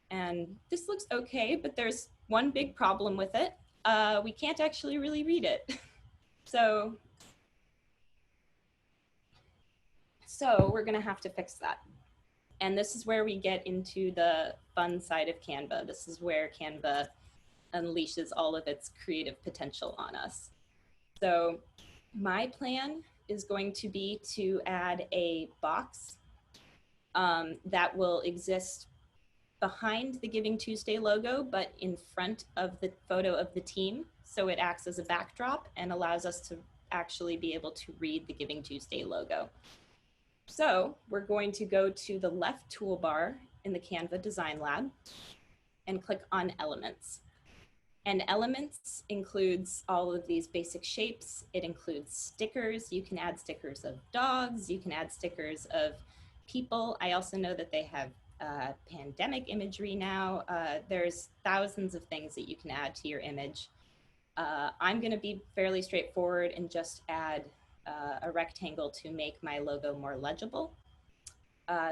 And this looks okay, but there's one big problem with it. We can't actually really read it. So we're gonna have to fix that. And this is where we get into the fun side of Canva. This is where Canva unleashes all of its creative potential on us. So my plan is going to be to add a box that will exist behind the Giving Tuesday logo, but in front of the photo of the team. So it acts as a backdrop and allows us to actually be able to read the Giving Tuesday logo. So we're going to go to the left toolbar in the Canva Design Lab and click on Elements. And Elements includes all of these basic shapes. It includes stickers. You can add stickers of dogs. You can add stickers of people. I also know that they have pandemic imagery now. There's thousands of things that you can add to your image. I'm going to be fairly straightforward and just add a rectangle to make my logo more legible.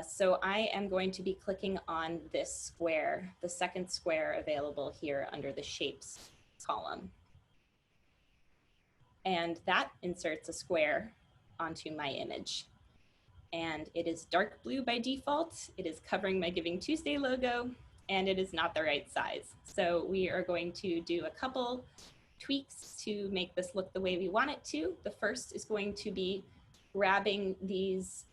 So I am going to be clicking on this square, the second square available here under the shapes column. And that inserts a square onto my image. And it is dark blue by default. It is covering my Giving Tuesday logo, and it is not the right size. So we are going to do a couple tweaks to make this look the way we want it to. The first is going to be grabbing these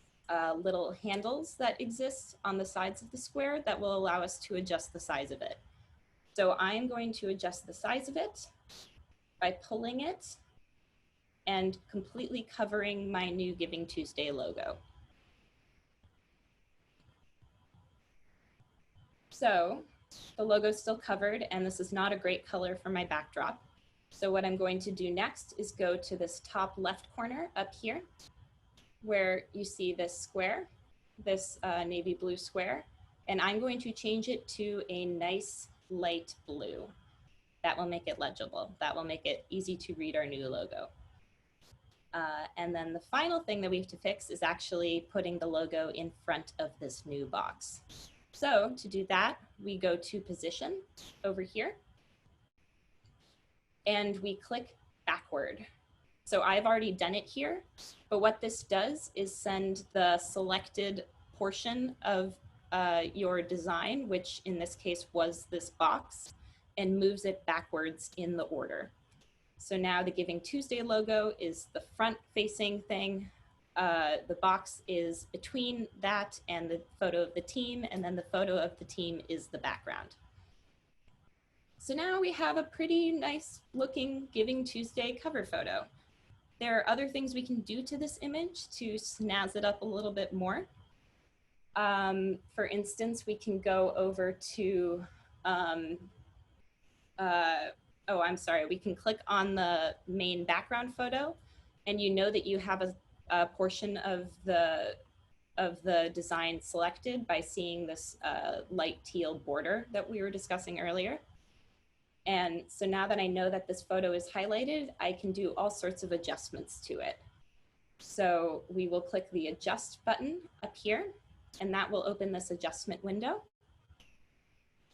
little handles that exist on the sides of the square that will allow us to adjust the size of it. So I'm going to adjust the size of it by pulling it and completely covering my new Giving Tuesday logo. So the logo is still covered, and this is not a great color for my backdrop. So what I'm going to do next is go to this top left corner up here, where you see this square, this navy blue square, and I'm going to change it to a nice light blue. That will make it legible. That will make it easy to read our new logo. And then the final thing that we have to fix is actually putting the logo in front of this new box. So to do that, we go to Position over here, and we click backward. So I've already done it here, but what this does is send the selected portion of your design, which in this case was this box, and moves it backwards in the order. So now the Giving Tuesday logo is the front-facing thing. The box is between that and the photo of the team, and then the photo of the team is the background. So now we have a pretty nice looking Giving Tuesday cover photo. There are other things we can do to this image to snazz it up a little bit more. For instance, we can go over to, we can click on the main background photo, and you know that you have a portion of the design selected by seeing this light teal border that we were discussing earlier. And so now that I know that this photo is highlighted, I can do all sorts of adjustments to it. So we will click the adjust button up here, and that will open this adjustment window.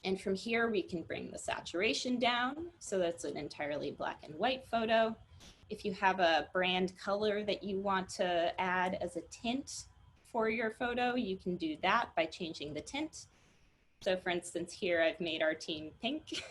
And from here, we can bring the saturation down so that's an entirely black and white photo. If you have a brand color that you want to add as a tint for your photo, you can do that by changing the tint. So for instance, here I've made our team pink.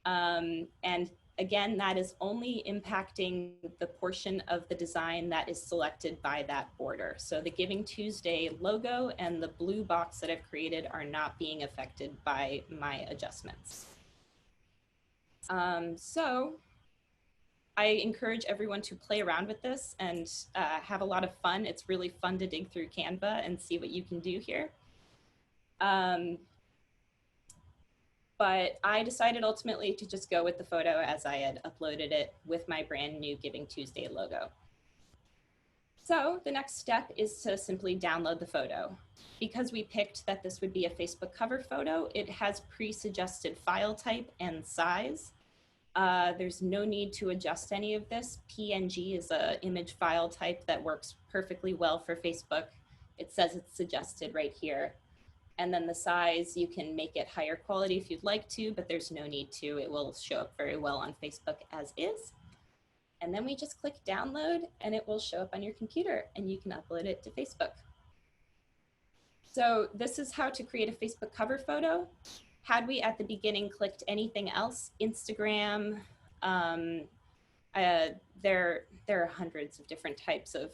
And again, that is only impacting the portion of the design that is selected by that border. So the Giving Tuesday logo and the blue box that I've created are not being affected by my adjustments. So I encourage everyone to play around with this and have a lot of fun. It's really fun to dig through Canva and see what you can do here. But I decided ultimately to just go with the photo as I had uploaded it with my brand new Giving Tuesday logo. So the next step is to simply download the photo. Because we picked that this would be a Facebook cover photo, it has pre-suggested file type and size. There's no need to adjust any of this. PNG is an image file type that works perfectly well for Facebook. It says it's suggested right here. And then the size, you can make it higher quality if you'd like to, but there's no need to. It will show up very well on Facebook as is. And then we just click download and it will show up on your computer and you can upload it to Facebook. So this is how to create a Facebook cover photo. Had we at the beginning clicked anything else, Instagram, there are hundreds of different types of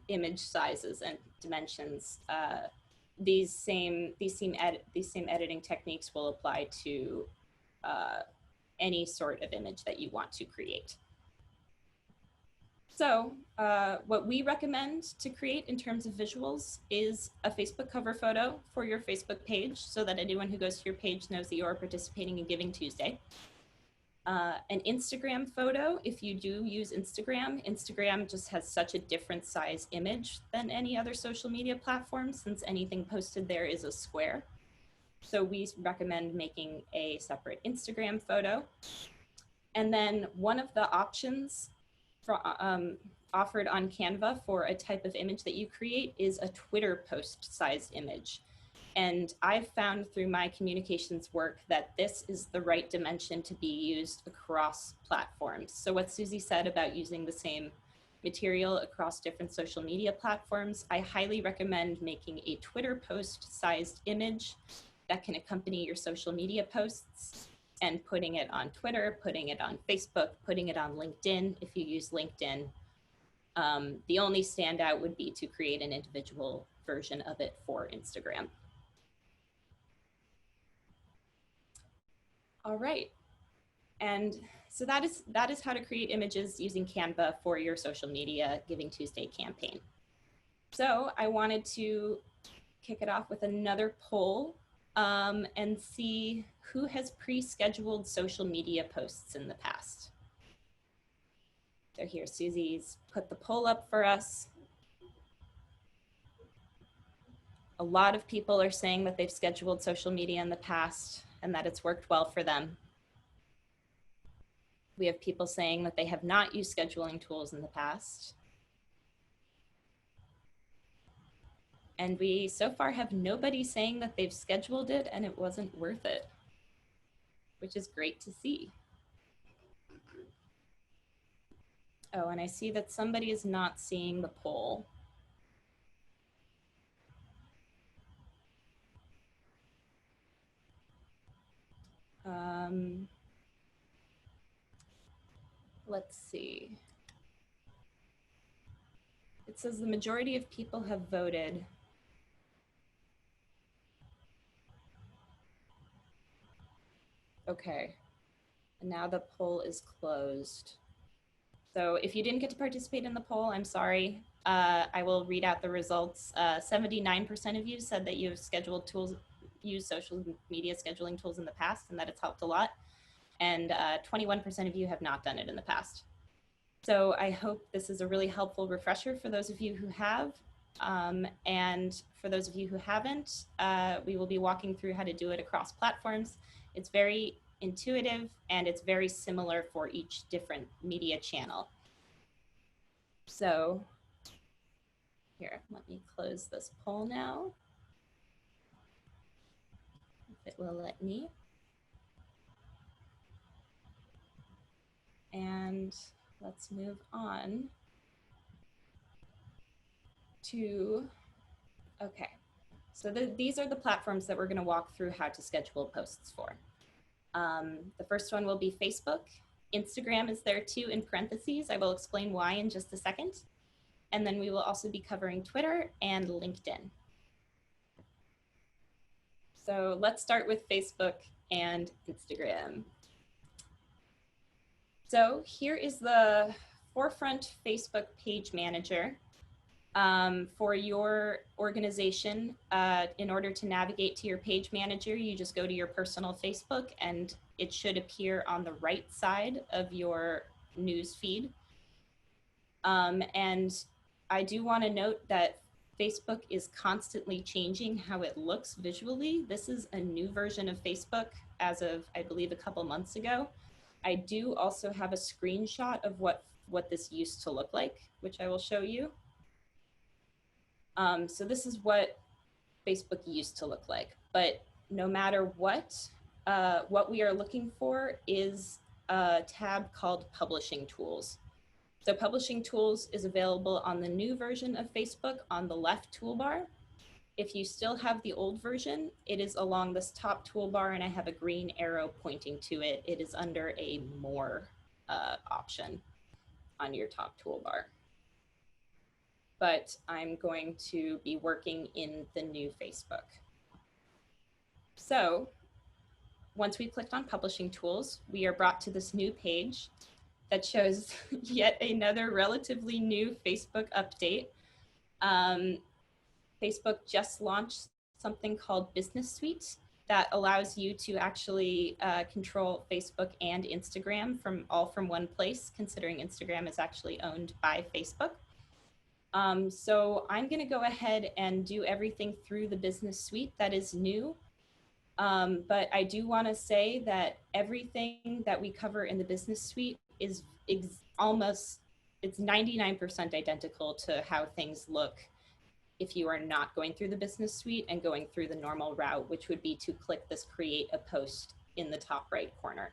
image sizes and dimensions. These same editing techniques will apply to any sort of image that you want to create. So what we recommend to create in terms of visuals is a Facebook cover photo for your Facebook page so that anyone who goes to your page knows that you are participating in Giving Tuesday. An Instagram photo, if you do use Instagram, Instagram just has such a different size image than any other social media platform since anything posted there is a square. So we recommend making a separate Instagram photo. And then one of the options for, offered on Canva for a type of image that you create is a Twitter post sized image. And I've found through my communications work that this is the right dimension to be used across platforms. So what Susie said about using the same material across different social media platforms, I highly recommend making a Twitter post sized image that can accompany your social media posts and putting it on Twitter, putting it on Facebook, putting it on LinkedIn if you use LinkedIn. The only standout would be to create an individual version of it for Instagram. All right, and so that is how to create images using Canva for your social media Giving Tuesday campaign. So I wanted to kick it off with another poll and see who has pre-scheduled social media posts in the past. So here, Susie's put the poll up for us. A lot of people are saying that they've scheduled social media in the past and that it's worked well for them. We have people saying that they have not used scheduling tools in the past. And we so far have nobody saying that they've scheduled it and it wasn't worth it, which is great to see. Oh, and I see that somebody is not seeing the poll. Let's see. It says the majority of people have voted. Okay, and now the poll is closed. So if you didn't get to participate in the poll, I'm sorry. I will read out the results. 79% of you said that you've scheduled tools, used social media scheduling tools in the past and that it's helped a lot. And 21% of you have not done it in the past. So I hope this is a really helpful refresher for those of you who have. And for those of you who haven't, we will be walking through how to do it across platforms. It's very intuitive and it's very similar for each different media channel. So here, let me close this poll now, if it will let me. And let's move on to, okay. So these are the platforms that we're going to walk through how to schedule posts for. The first one will be Facebook. Instagram is there too in parentheses. I will explain why in just a second. And then we will also be covering Twitter and LinkedIn. So let's start with Facebook and Instagram. So here is the Forefront Facebook page manager. For your organization. In order to navigate to your page manager, you just go to your personal Facebook and it should appear on the right side of your news feed. And I do want to note that Facebook is constantly changing how it looks visually. This is a new version of Facebook as of, I believe, a couple months ago. I do also have a screenshot of what this used to look like, which I will show you. So this is what Facebook used to look like, but no matter what we are looking for is a tab called Publishing Tools. So Publishing Tools is available on the new version of Facebook on the left toolbar. If you still have the old version, it is along this top toolbar and I have a green arrow pointing to it. It is under a More option on your top toolbar. But I'm going to be working in the new Facebook. So once we clicked on Publishing Tools, we are brought to this new page that shows yet another relatively new Facebook update. Facebook just launched something called Business Suite that allows you to actually control Facebook and Instagram from one place, considering Instagram is actually owned by Facebook. So I'm going to go ahead and do everything through the Business Suite that is new. But I do want to say that everything that we cover in the Business Suite is almost, it's 99% identical to how things look if you are not going through the Business Suite and going through the normal route, which would be to click this Create a Post in the top right corner.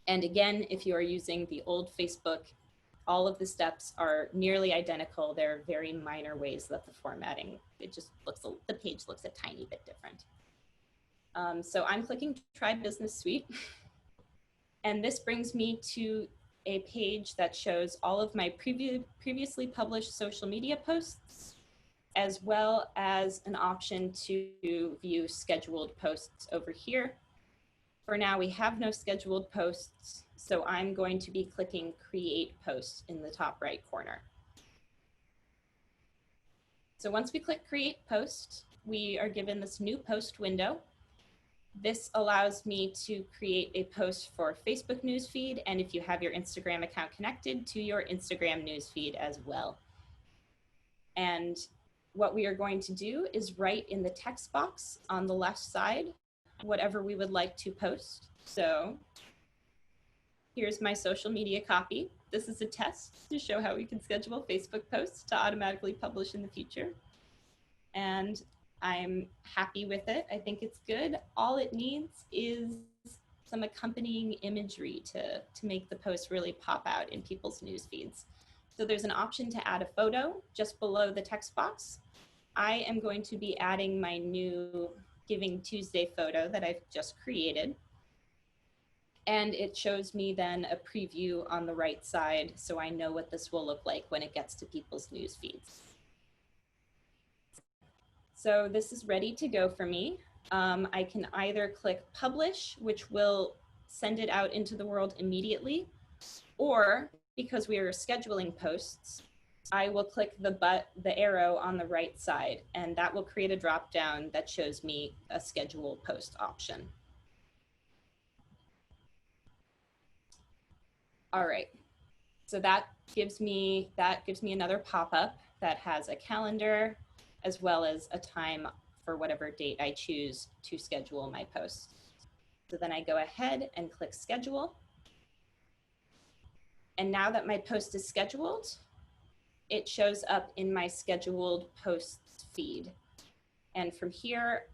And again, if you are using the old Facebook, all of the steps are nearly identical. There are very minor ways that the formatting, it just looks, the page looks a tiny bit different. So I'm clicking Try Business Suite. And this brings me to a page that shows all of my previously published social media posts, as well as an option to view scheduled posts over here. For now, we have no scheduled posts, so I'm going to be clicking Create Post in the top right corner. So once we click Create Post, we are given this new post window. This allows me to create a post for Facebook newsfeed, and if you have your Instagram account connected, to your Instagram newsfeed as well. And what we are going to do is write in the text box on the left side whatever we would like to post. So here's my social media copy. This is a test to show how we can schedule Facebook posts to automatically publish in the future. And I'm happy with it. I think it's good. All it needs is some accompanying imagery to make the post really pop out in people's news feeds. So there's an option to add a photo just below the text box. I am going to be adding my new Giving Tuesday photo that I've just created. And it shows me then a preview on the right side, so I know what this will look like when it gets to people's news feeds. So this is ready to go for me. I can either click publish, which will send it out into the world immediately, or because we are scheduling posts, I will click the arrow on the right side, and that will create a drop down that shows me a schedule post option. All right, so that gives me another pop-up that has a calendar as well as a time for whatever date I choose to schedule my post. So then I go ahead and click schedule. And now that my post is scheduled, it shows up in my scheduled posts feed. And from here,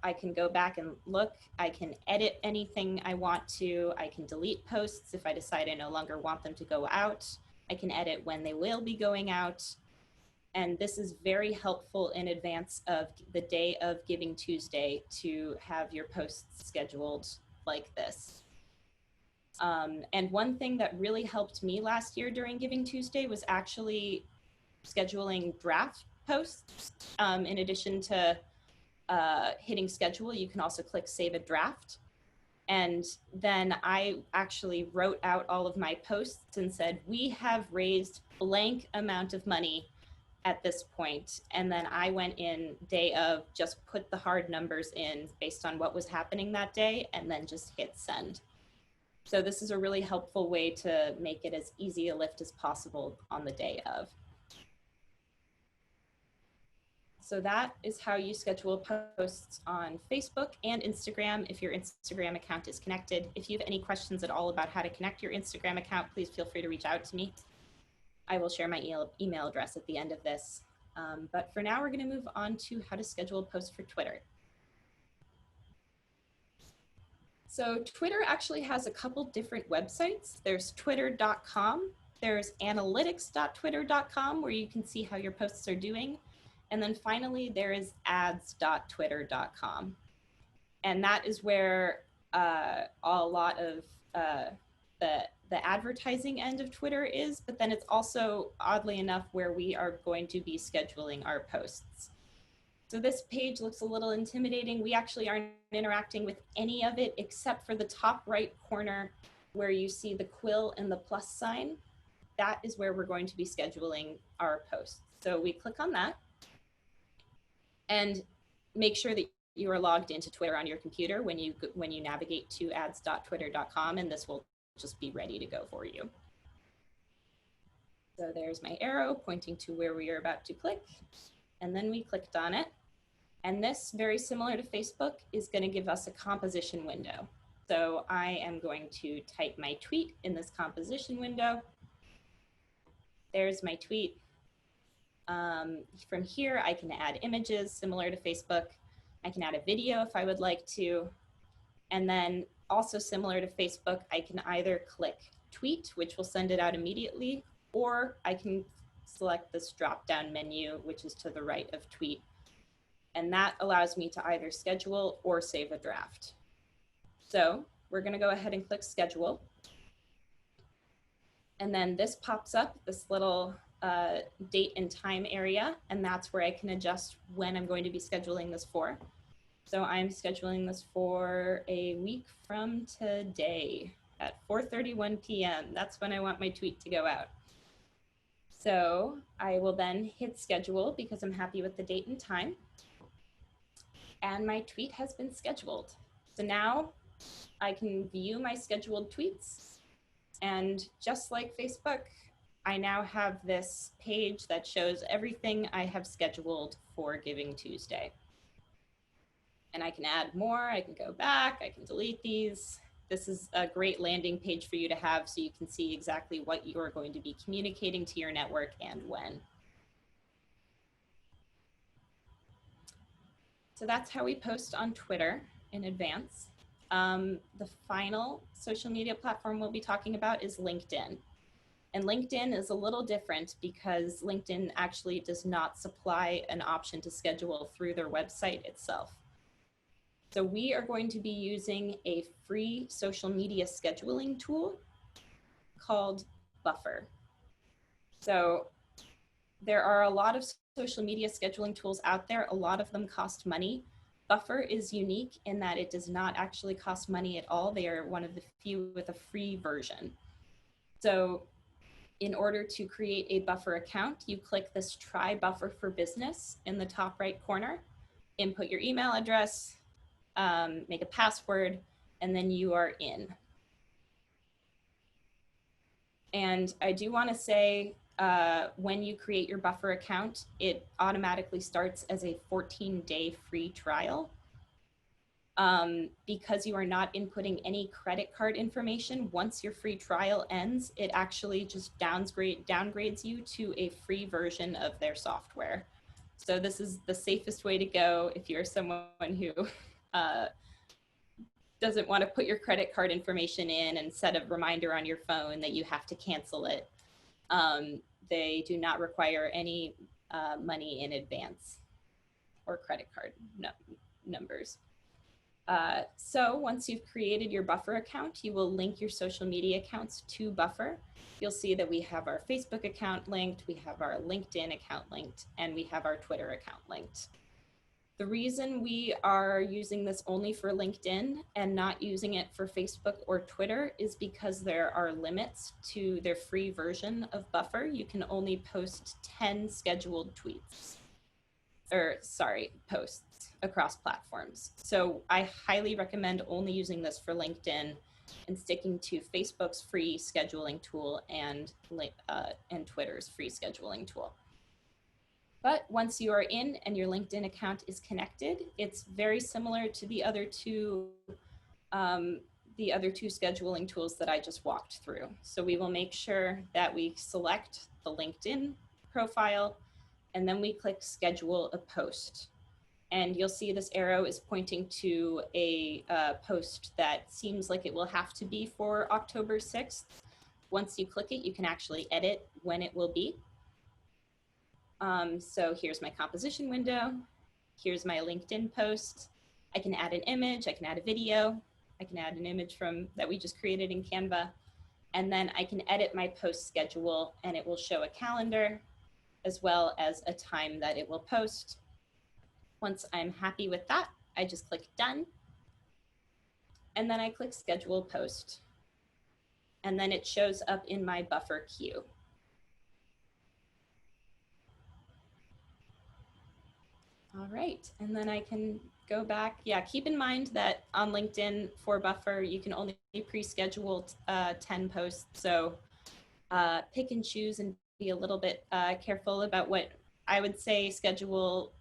I can go back and look. I can edit anything I want to. I can delete posts if I decide I no longer want them to go out. I can edit when they will be going out. And this is very helpful in advance of the day of Giving Tuesday to have your posts scheduled like this. And one thing that really helped me last year during Giving Tuesday was actually scheduling draft posts. In addition to hitting schedule, you can also click save a draft. And then I actually wrote out all of my posts and said, we have raised blank amount of money at this point. And then I went in day of, just put the hard numbers in based on what was happening that day, and then just hit send. So this is a really helpful way to make it as easy a lift as possible on the day of. So that is how you schedule posts on Facebook and Instagram if your Instagram account is connected. If you have any questions at all about how to connect your Instagram account, please feel free to reach out to me. I will share my email address at the end of this. But for now, we're going to move on to how to schedule a post for Twitter. So Twitter actually has a couple different websites. There's twitter.com. There's analytics.twitter.com, where you can see how your posts are doing. And then finally, there is ads.twitter.com. And that is where a lot of the advertising end of Twitter is, but then it's also, oddly enough, where we are going to be scheduling our posts. So this page looks a little intimidating. We actually aren't interacting with any of it except for the top right corner where you see the quill and the plus sign. That is where we're going to be scheduling our posts. So we click on that and make sure that you are logged into Twitter on your computer when you navigate to ads.twitter.com, and this will just be ready to go for you. So there's my arrow pointing to where we are about to click, and then we clicked on it. And this, very similar to Facebook, is going to give us a composition window. So I am going to type my tweet in this composition window. There's my tweet. From here, I can add images similar to Facebook. I can add a video if I would like to. And then also similar to Facebook, I can either click tweet, which will send it out immediately, or I can select this drop-down menu, which is to the right of tweet. And that allows me to either schedule or save a draft. So we're going to go ahead and click schedule. And then this pops up, this little date and time area, and that's where I can adjust when I'm going to be scheduling this for. So I'm scheduling this for a week from today at 4:31 p.m. That's when I want my tweet to go out. So I will then hit schedule because I'm happy with the date and time. And my tweet has been scheduled. So now I can view my scheduled tweets. And just like Facebook, I now have this page that shows everything I have scheduled for Giving Tuesday. And I can add more, I can go back, I can delete these. This is a great landing page for you to have so you can see exactly what you are going to be communicating to your network and when. So that's how we post on Twitter in advance. The final social media platform we'll be talking about is LinkedIn. And LinkedIn is a little different because LinkedIn actually does not supply an option to schedule through their website itself. So we are going to be using a free social media scheduling tool called Buffer. So there are a lot of social media scheduling tools out there. A lot of them cost money. Buffer is unique in that it does not actually cost money at all. They are one of the few with a free version. So in order to create a Buffer account, you click this Try Buffer for Business in the top right corner, input your email address, make a password, and then you are in. And I do want to say, when you create your Buffer account, it automatically starts as a 14-day free trial. Because you are not inputting any credit card information, once your free trial ends, it actually just downgrades you to a free version of their software. So this is the safest way to go if you're someone who doesn't want to put your credit card information in and set a reminder on your phone that you have to cancel it. They do not require any money in advance or credit card numbers. So once you've created your Buffer account, you will link your social media accounts to Buffer. You'll see that we have our Facebook account linked, we have our LinkedIn account linked, and we have our Twitter account linked. The reason we are using this only for LinkedIn and not using it for Facebook or Twitter is because there are limits to their free version of Buffer. You can only post 10 scheduled tweets, or sorry, posts across platforms. So I highly recommend only using this for LinkedIn and sticking to Facebook's free scheduling tool and Twitter's free scheduling tool. But once you are in and your LinkedIn account is connected, it's very similar to the other two scheduling tools that I just walked through. So we will make sure that we select the LinkedIn profile, and then we click schedule a post. And you'll see this arrow is pointing to a post that seems like it will have to be for October 6th. Once you click it, you can actually edit when it will be. So here's my composition window. Here's my LinkedIn post. I can add an image, I can add a video, I can add an image that we just created in Canva, and then I can edit my post schedule, and it will show a calendar as well as a time that it will post. Once I'm happy with that, I just click done, and then I click schedule post, and then it shows up in my Buffer queue. All right, and then I can go back. Yeah, keep in mind that on LinkedIn for Buffer, you can only pre-schedule 10 posts. So pick and choose and be a little bit careful about what I would say pre-schedule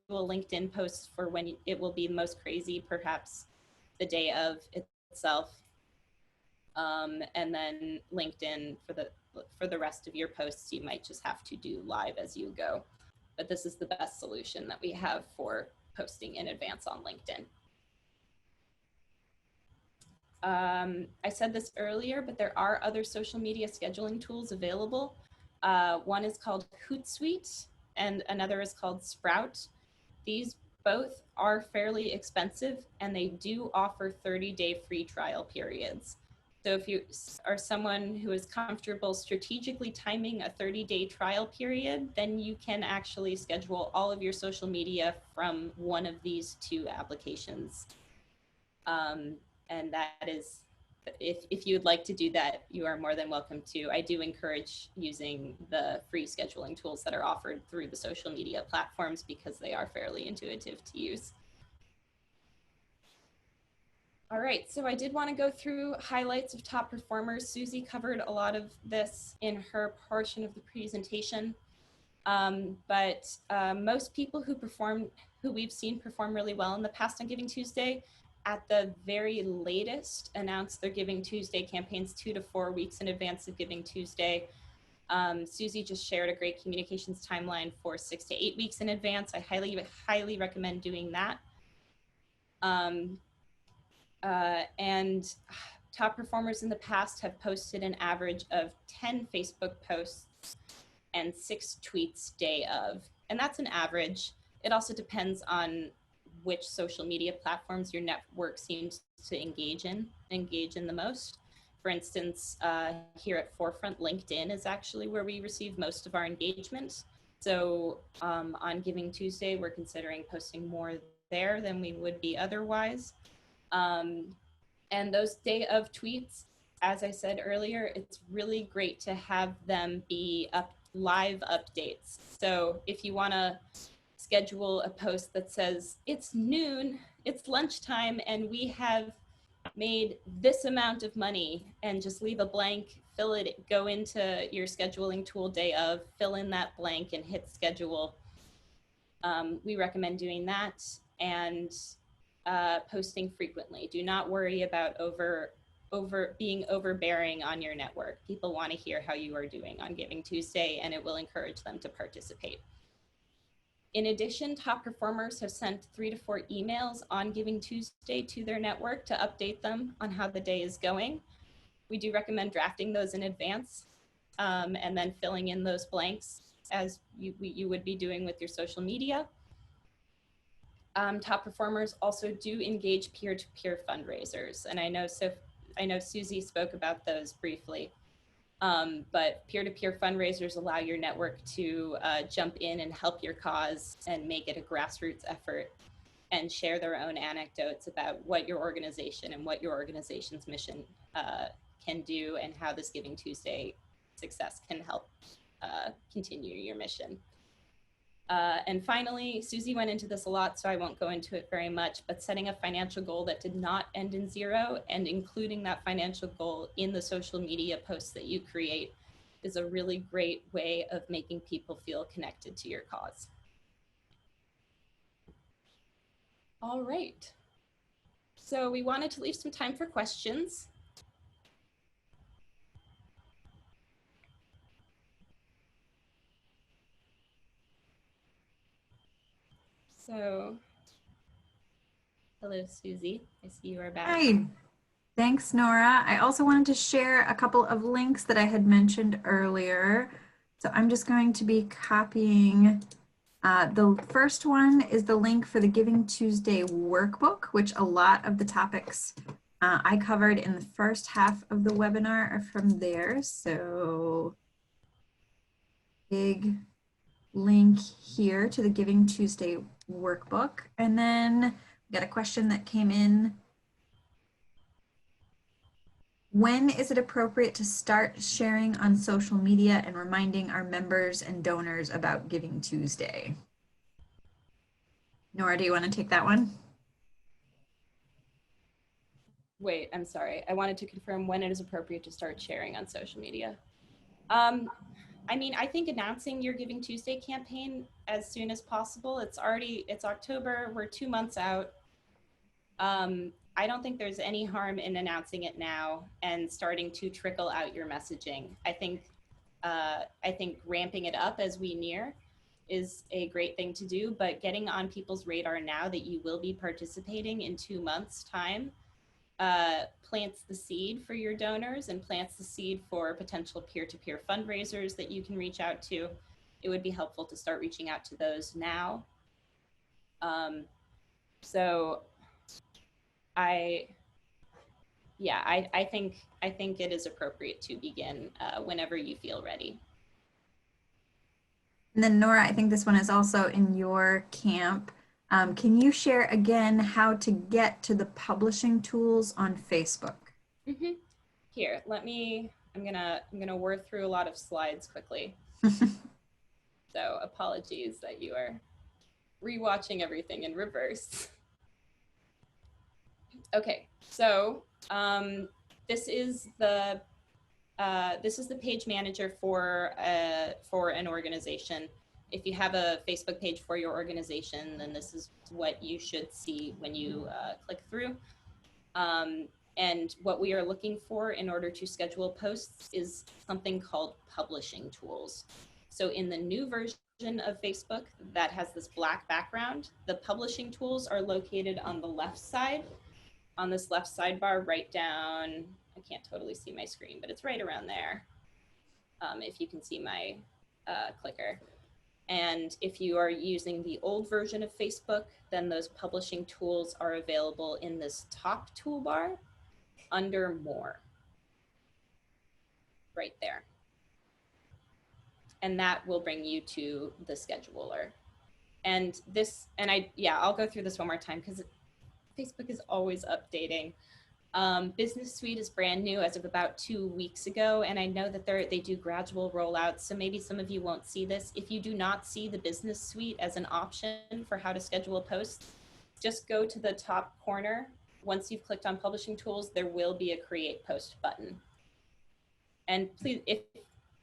LinkedIn posts for when it will be most crazy, perhaps the day of itself. And then LinkedIn for the rest of your posts, you might just have to do live as you go. But this is the best solution that we have for posting in advance on LinkedIn. I said this earlier, but there are other social media scheduling tools available. One is called Hootsuite and another is called Sprout. These both are fairly expensive and they do offer 30-day free trial periods. So if you are someone who is comfortable strategically timing a 30-day trial period, then you can actually schedule all of your social media from one of these two applications. And that is, if you would like to do that, you are more than welcome to. I do encourage using the free scheduling tools that are offered through the social media platforms because they are fairly intuitive to use. All right, so I did want to go through highlights of top performers. Susie covered a lot of this in her portion of the presentation, but most people who we've seen perform really well in the past on Giving Tuesday, at the very latest, announced their Giving Tuesday campaigns 2 to 4 weeks in advance of Giving Tuesday. Susie just shared a great communications timeline for 6 to 8 weeks in advance. I highly recommend doing that. And top performers in the past have posted an average of 10 Facebook posts and 6 tweets day of. And that's an average. It also depends on which social media platforms your network seems to engage in the most. For instance, here at Forefront, LinkedIn is actually where we receive most of our engagement. So on Giving Tuesday, we're considering posting more there than we would be otherwise. And those day of tweets, as I said earlier, it's really great to have them be live updates. So if you want to schedule a post that says it's noon, it's lunchtime, and we have made this amount of money, and just leave a blank, fill it, go into your scheduling tool day of, fill in that blank and hit schedule. We recommend doing that, and posting frequently. Do not worry about being overbearing on your network. People want to hear how you are doing on Giving Tuesday, and it will encourage them to participate. In addition, top performers have sent 3 to 4 emails on Giving Tuesday to their network to update them on how the day is going. We do recommend drafting those in advance, and then filling in those blanks as you would be doing with your social media. Top performers also do engage peer-to-peer fundraisers, and I know Susie spoke about those briefly. But peer-to-peer fundraisers allow your network to jump in and help your cause and make it a grassroots effort, and share their own anecdotes about what your organization and what your organization's mission can do, and how this Giving Tuesday success can help continue your mission. And finally, Susie went into this a lot, so I won't go into it very much, but setting a financial goal that did not end in zero and including that financial goal in the social media posts that you create is a really great way of making people feel connected to your cause. All right. So we wanted to leave some time for questions. So, hello, Susie. I see you are back. Hi. Thanks, Nora. I also wanted to share a couple of links that I had mentioned earlier. So I'm just going to be copying. The first one is the link for the Giving Tuesday workbook, which a lot of the topics I covered in the first half of the webinar are from there. So big link here to the Giving Tuesday workbook. And then we got a question that came in. When is it appropriate to start sharing on social media and reminding our members and donors about Giving Tuesday? Nora, do you want to take that one? Wait, I'm sorry. I wanted to confirm when it is appropriate to start sharing on social media. I mean, I think announcing your Giving Tuesday campaign as soon as possible. It's October, we're 2 months out. I don't think there's any harm in announcing it now and starting to trickle out your messaging. I think ramping it up as we near is a great thing to do, but getting on people's radar now that you will be participating in 2 months' time plants the seed for your donors and plants the seed for potential peer-to-peer fundraisers that you can reach out to. It would be helpful to start reaching out to those now. So I think it is appropriate to begin whenever you feel ready. And then Nora, I think this one is also in your camp. Can you share again how to get to the publishing tools on Facebook? Mm-hmm. Here, I'm gonna word through a lot of slides quickly. So apologies that you are rewatching everything in reverse. Okay, so this is the page manager for an organization. If you have a Facebook page for your organization, then this is what you should see when you click through. And what we are looking for in order to schedule posts is something called publishing tools. So in the new version of Facebook that has this black background, the publishing tools are located on the left side, on this left sidebar, right down. I can't totally see my screen, but it's right around there. If you can see my clicker. And if you are using the old version of Facebook, then those publishing tools are available in this top toolbar under More, right there. And that will bring you to the scheduler. And this, and I'll go through this one more time because Facebook is always updating. Business Suite is brand new as of about 2 weeks ago, and I know that they do gradual rollouts, so maybe some of you won't see this. If you do not see the Business Suite as an option for how to schedule posts, just go to the top corner. Once you've clicked on Publishing Tools, there will be a Create Post button. And please,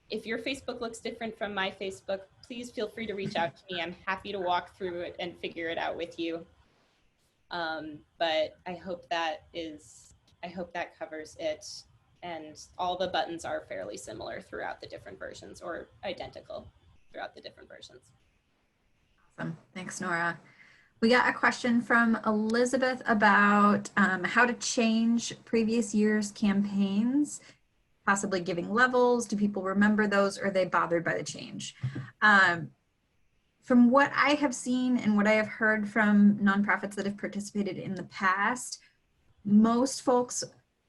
if your Facebook looks different from my Facebook, please feel free to reach out to me. I'm happy to walk through it and figure it out with you. But I hope that covers it. And all the buttons are fairly similar throughout the different versions, or identical throughout the different versions. Awesome. Thanks, Nora. We got a question from Elizabeth about how to change previous year's campaigns, possibly giving levels. Do people remember those, or are they bothered by the change? From what I have seen and what I have heard from nonprofits that have participated in the past, most folks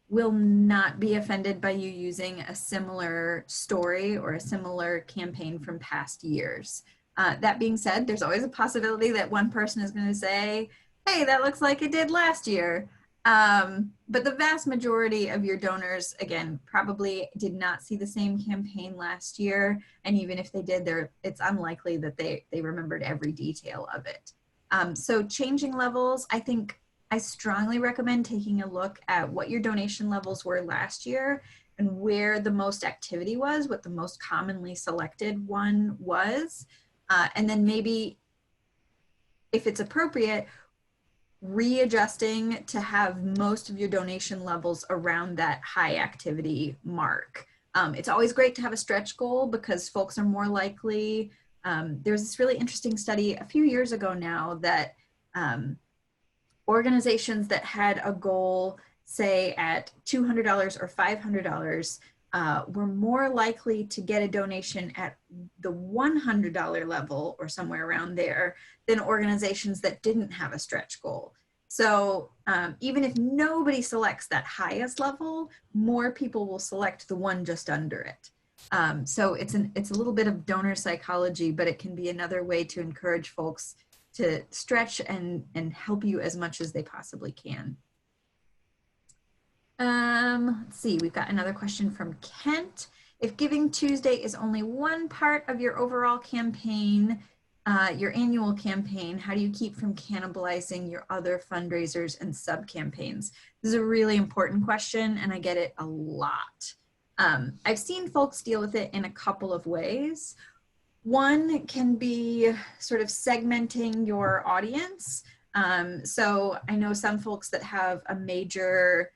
will not be offended by you using a similar story or a similar campaign from past years. That being said, there's always a possibility that one person is going to say, hey, that looks like it did last year. But the vast majority of your donors, again, probably did not see the same campaign last year. And even if they did, it's unlikely that they remembered every detail of it. So changing levels, I strongly recommend taking a look at what your donation levels were last year and where the most activity was, what the most commonly selected one was. And then maybe, if it's appropriate, readjusting to have most of your donation levels around that high activity mark. It's always great to have a stretch goal because folks are more likely. There's this really interesting study a few years ago now that organizations that had a goal, say at $200 or $500, were more likely to get a donation at the $100 level or somewhere around there than organizations that didn't have a stretch goal. So even if nobody selects that highest level, more people will select the one just under it. So it's a little bit of donor psychology, but it can be another way to encourage folks to stretch and help you as much as they possibly can. Let's see, we've got another question from Kent. If Giving Tuesday is only one part of your overall campaign, your annual campaign, how do you keep from cannibalizing your other fundraisers and sub-campaigns? This is a really important question, and I get it a lot. I've seen folks deal with it in a couple of ways. One can be sort of segmenting your audience. So I know some folks that have a major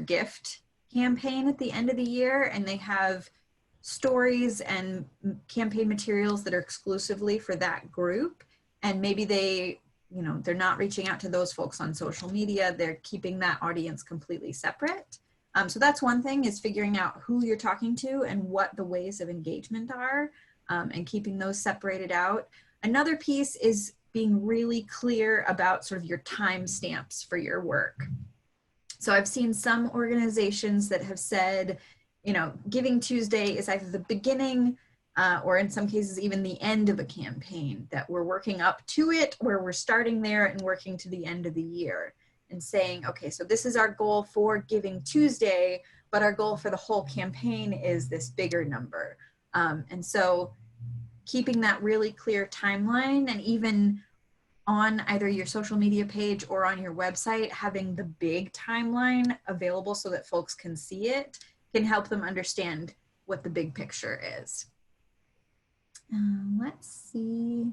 gift campaign at the end of the year, and they have stories and campaign materials that are exclusively for that group. And maybe they're not reaching out to those folks on social media. They're keeping that audience completely separate. So that's one thing, is figuring out who you're talking to and what the ways of engagement are, and keeping those separated out. Another piece is being really clear about sort of your timestamps for your work. So I've seen some organizations that have said, Giving Tuesday is either the beginning or in some cases even the end of a campaign, that we're working up to it, where we're starting there and working to the end of the year, and saying, okay, so this is our goal for Giving Tuesday, but our goal for the whole campaign is this bigger number. And so keeping that really clear timeline, and even on either your social media page or on your website, having the big timeline available so that folks can see it, can help them understand what the big picture is. Let's see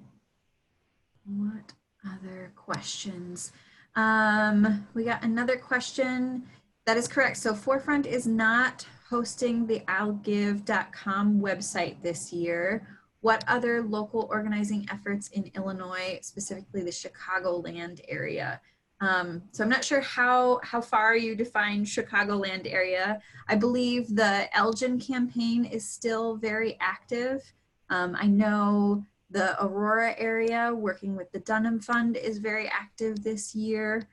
what other questions. We got another question. That is correct. So Forefront is not hosting the I'llGive.com website this year. What other local organizing efforts in Illinois, specifically the Chicagoland area? So I'm not sure how far you define Chicagoland area. I believe the Elgin campaign is still very active. I know the Aurora area, working with the Dunham Fund, is very active this year.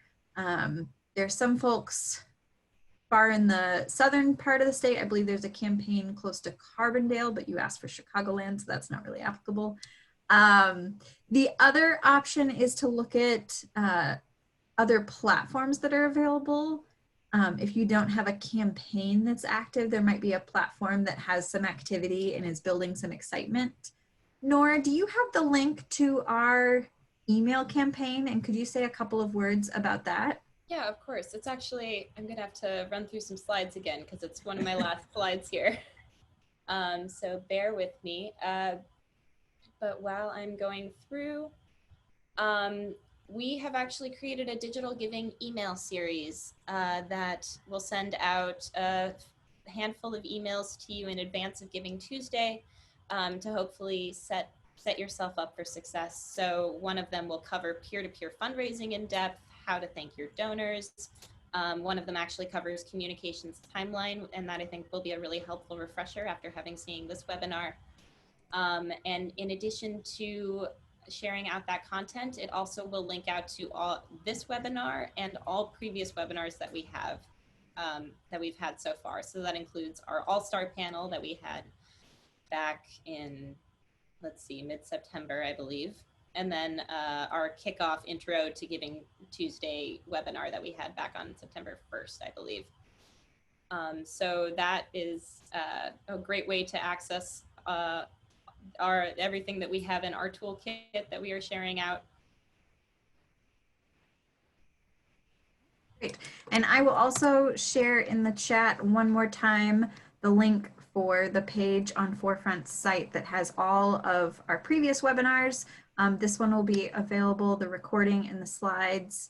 There's some folks far in the southern part of the state. I believe there's a campaign close to Carbondale, but you asked for Chicagoland, so that's not really applicable. The other option is to look at other platforms that are available. If you don't have a campaign that's active, there might be a platform that has some activity and is building some excitement. Nora, do you have the link to our email campaign? And could you say a couple of words about that? Yeah, of course. It's actually, I'm going to have to run through some slides again because it's one of my last slides here. So bear with me. But while I'm going through, um, we have actually created a digital giving email series that will send out a handful of emails to you in advance of Giving Tuesday to hopefully set yourself up for success. So one of them will cover peer-to-peer fundraising in depth, how to thank your donors. One of them actually covers communications timeline, and that I think will be a really helpful refresher after having seen this webinar. And in addition to sharing out that content, it also will link out to all this webinar and all previous webinars that we have that we've had so far. So that includes our all-star panel that we had back in, let's see, mid-September, I believe. And then our kickoff intro to Giving Tuesday webinar that we had back on September 1st, I believe. So that is a great way to access everything that we have in our toolkit that we are sharing out. Great. And I will also share in the chat one more time the link for the page on Forefront's site that has all of our previous webinars. This one will be available, the recording and the slides,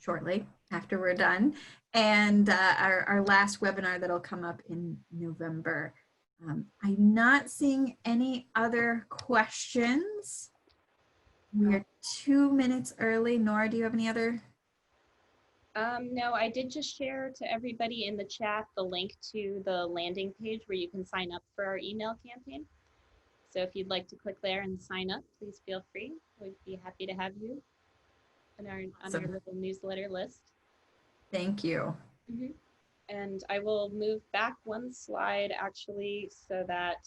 shortly after we're done. And our last webinar that'll come up in November. I'm not seeing any other questions. We are 2 minutes early. Nora, do you have any other? No, I did just share to everybody in the chat the link to the landing page where you can sign up for our email campaign. So if you'd like to click there and sign up, please feel free. We'd be happy to have you on our little newsletter list. Thank you. Mm-hmm. And I will move back one slide actually so that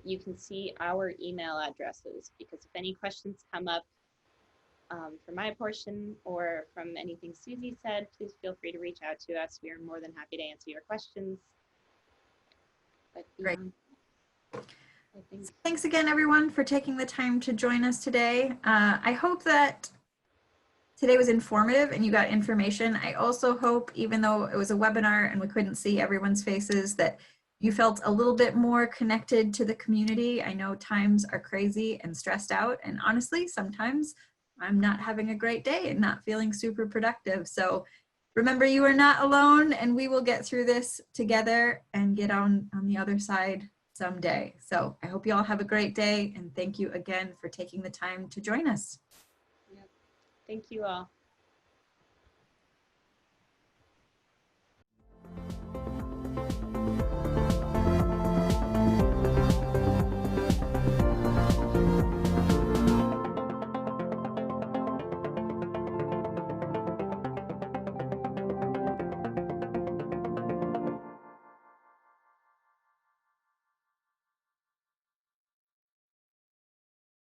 you can see our email addresses, because if any questions come up from my portion or from anything Susie said, please feel free to reach out to us. We are more than happy to answer your questions. But Great. I think... Thanks again, everyone, for taking the time to join us today. I hope that today was informative and you got information. I also hope, even though it was a webinar and we couldn't see everyone's faces, that you felt a little bit more connected to the community. I know times are crazy and stressed out, and honestly, sometimes I'm not having a great day and not feeling super productive. So remember, you are not alone, and we will get through this together and get on the other side someday. So I hope you all have a great day, and thank you again for taking the time to join us. Yep. Thank you all.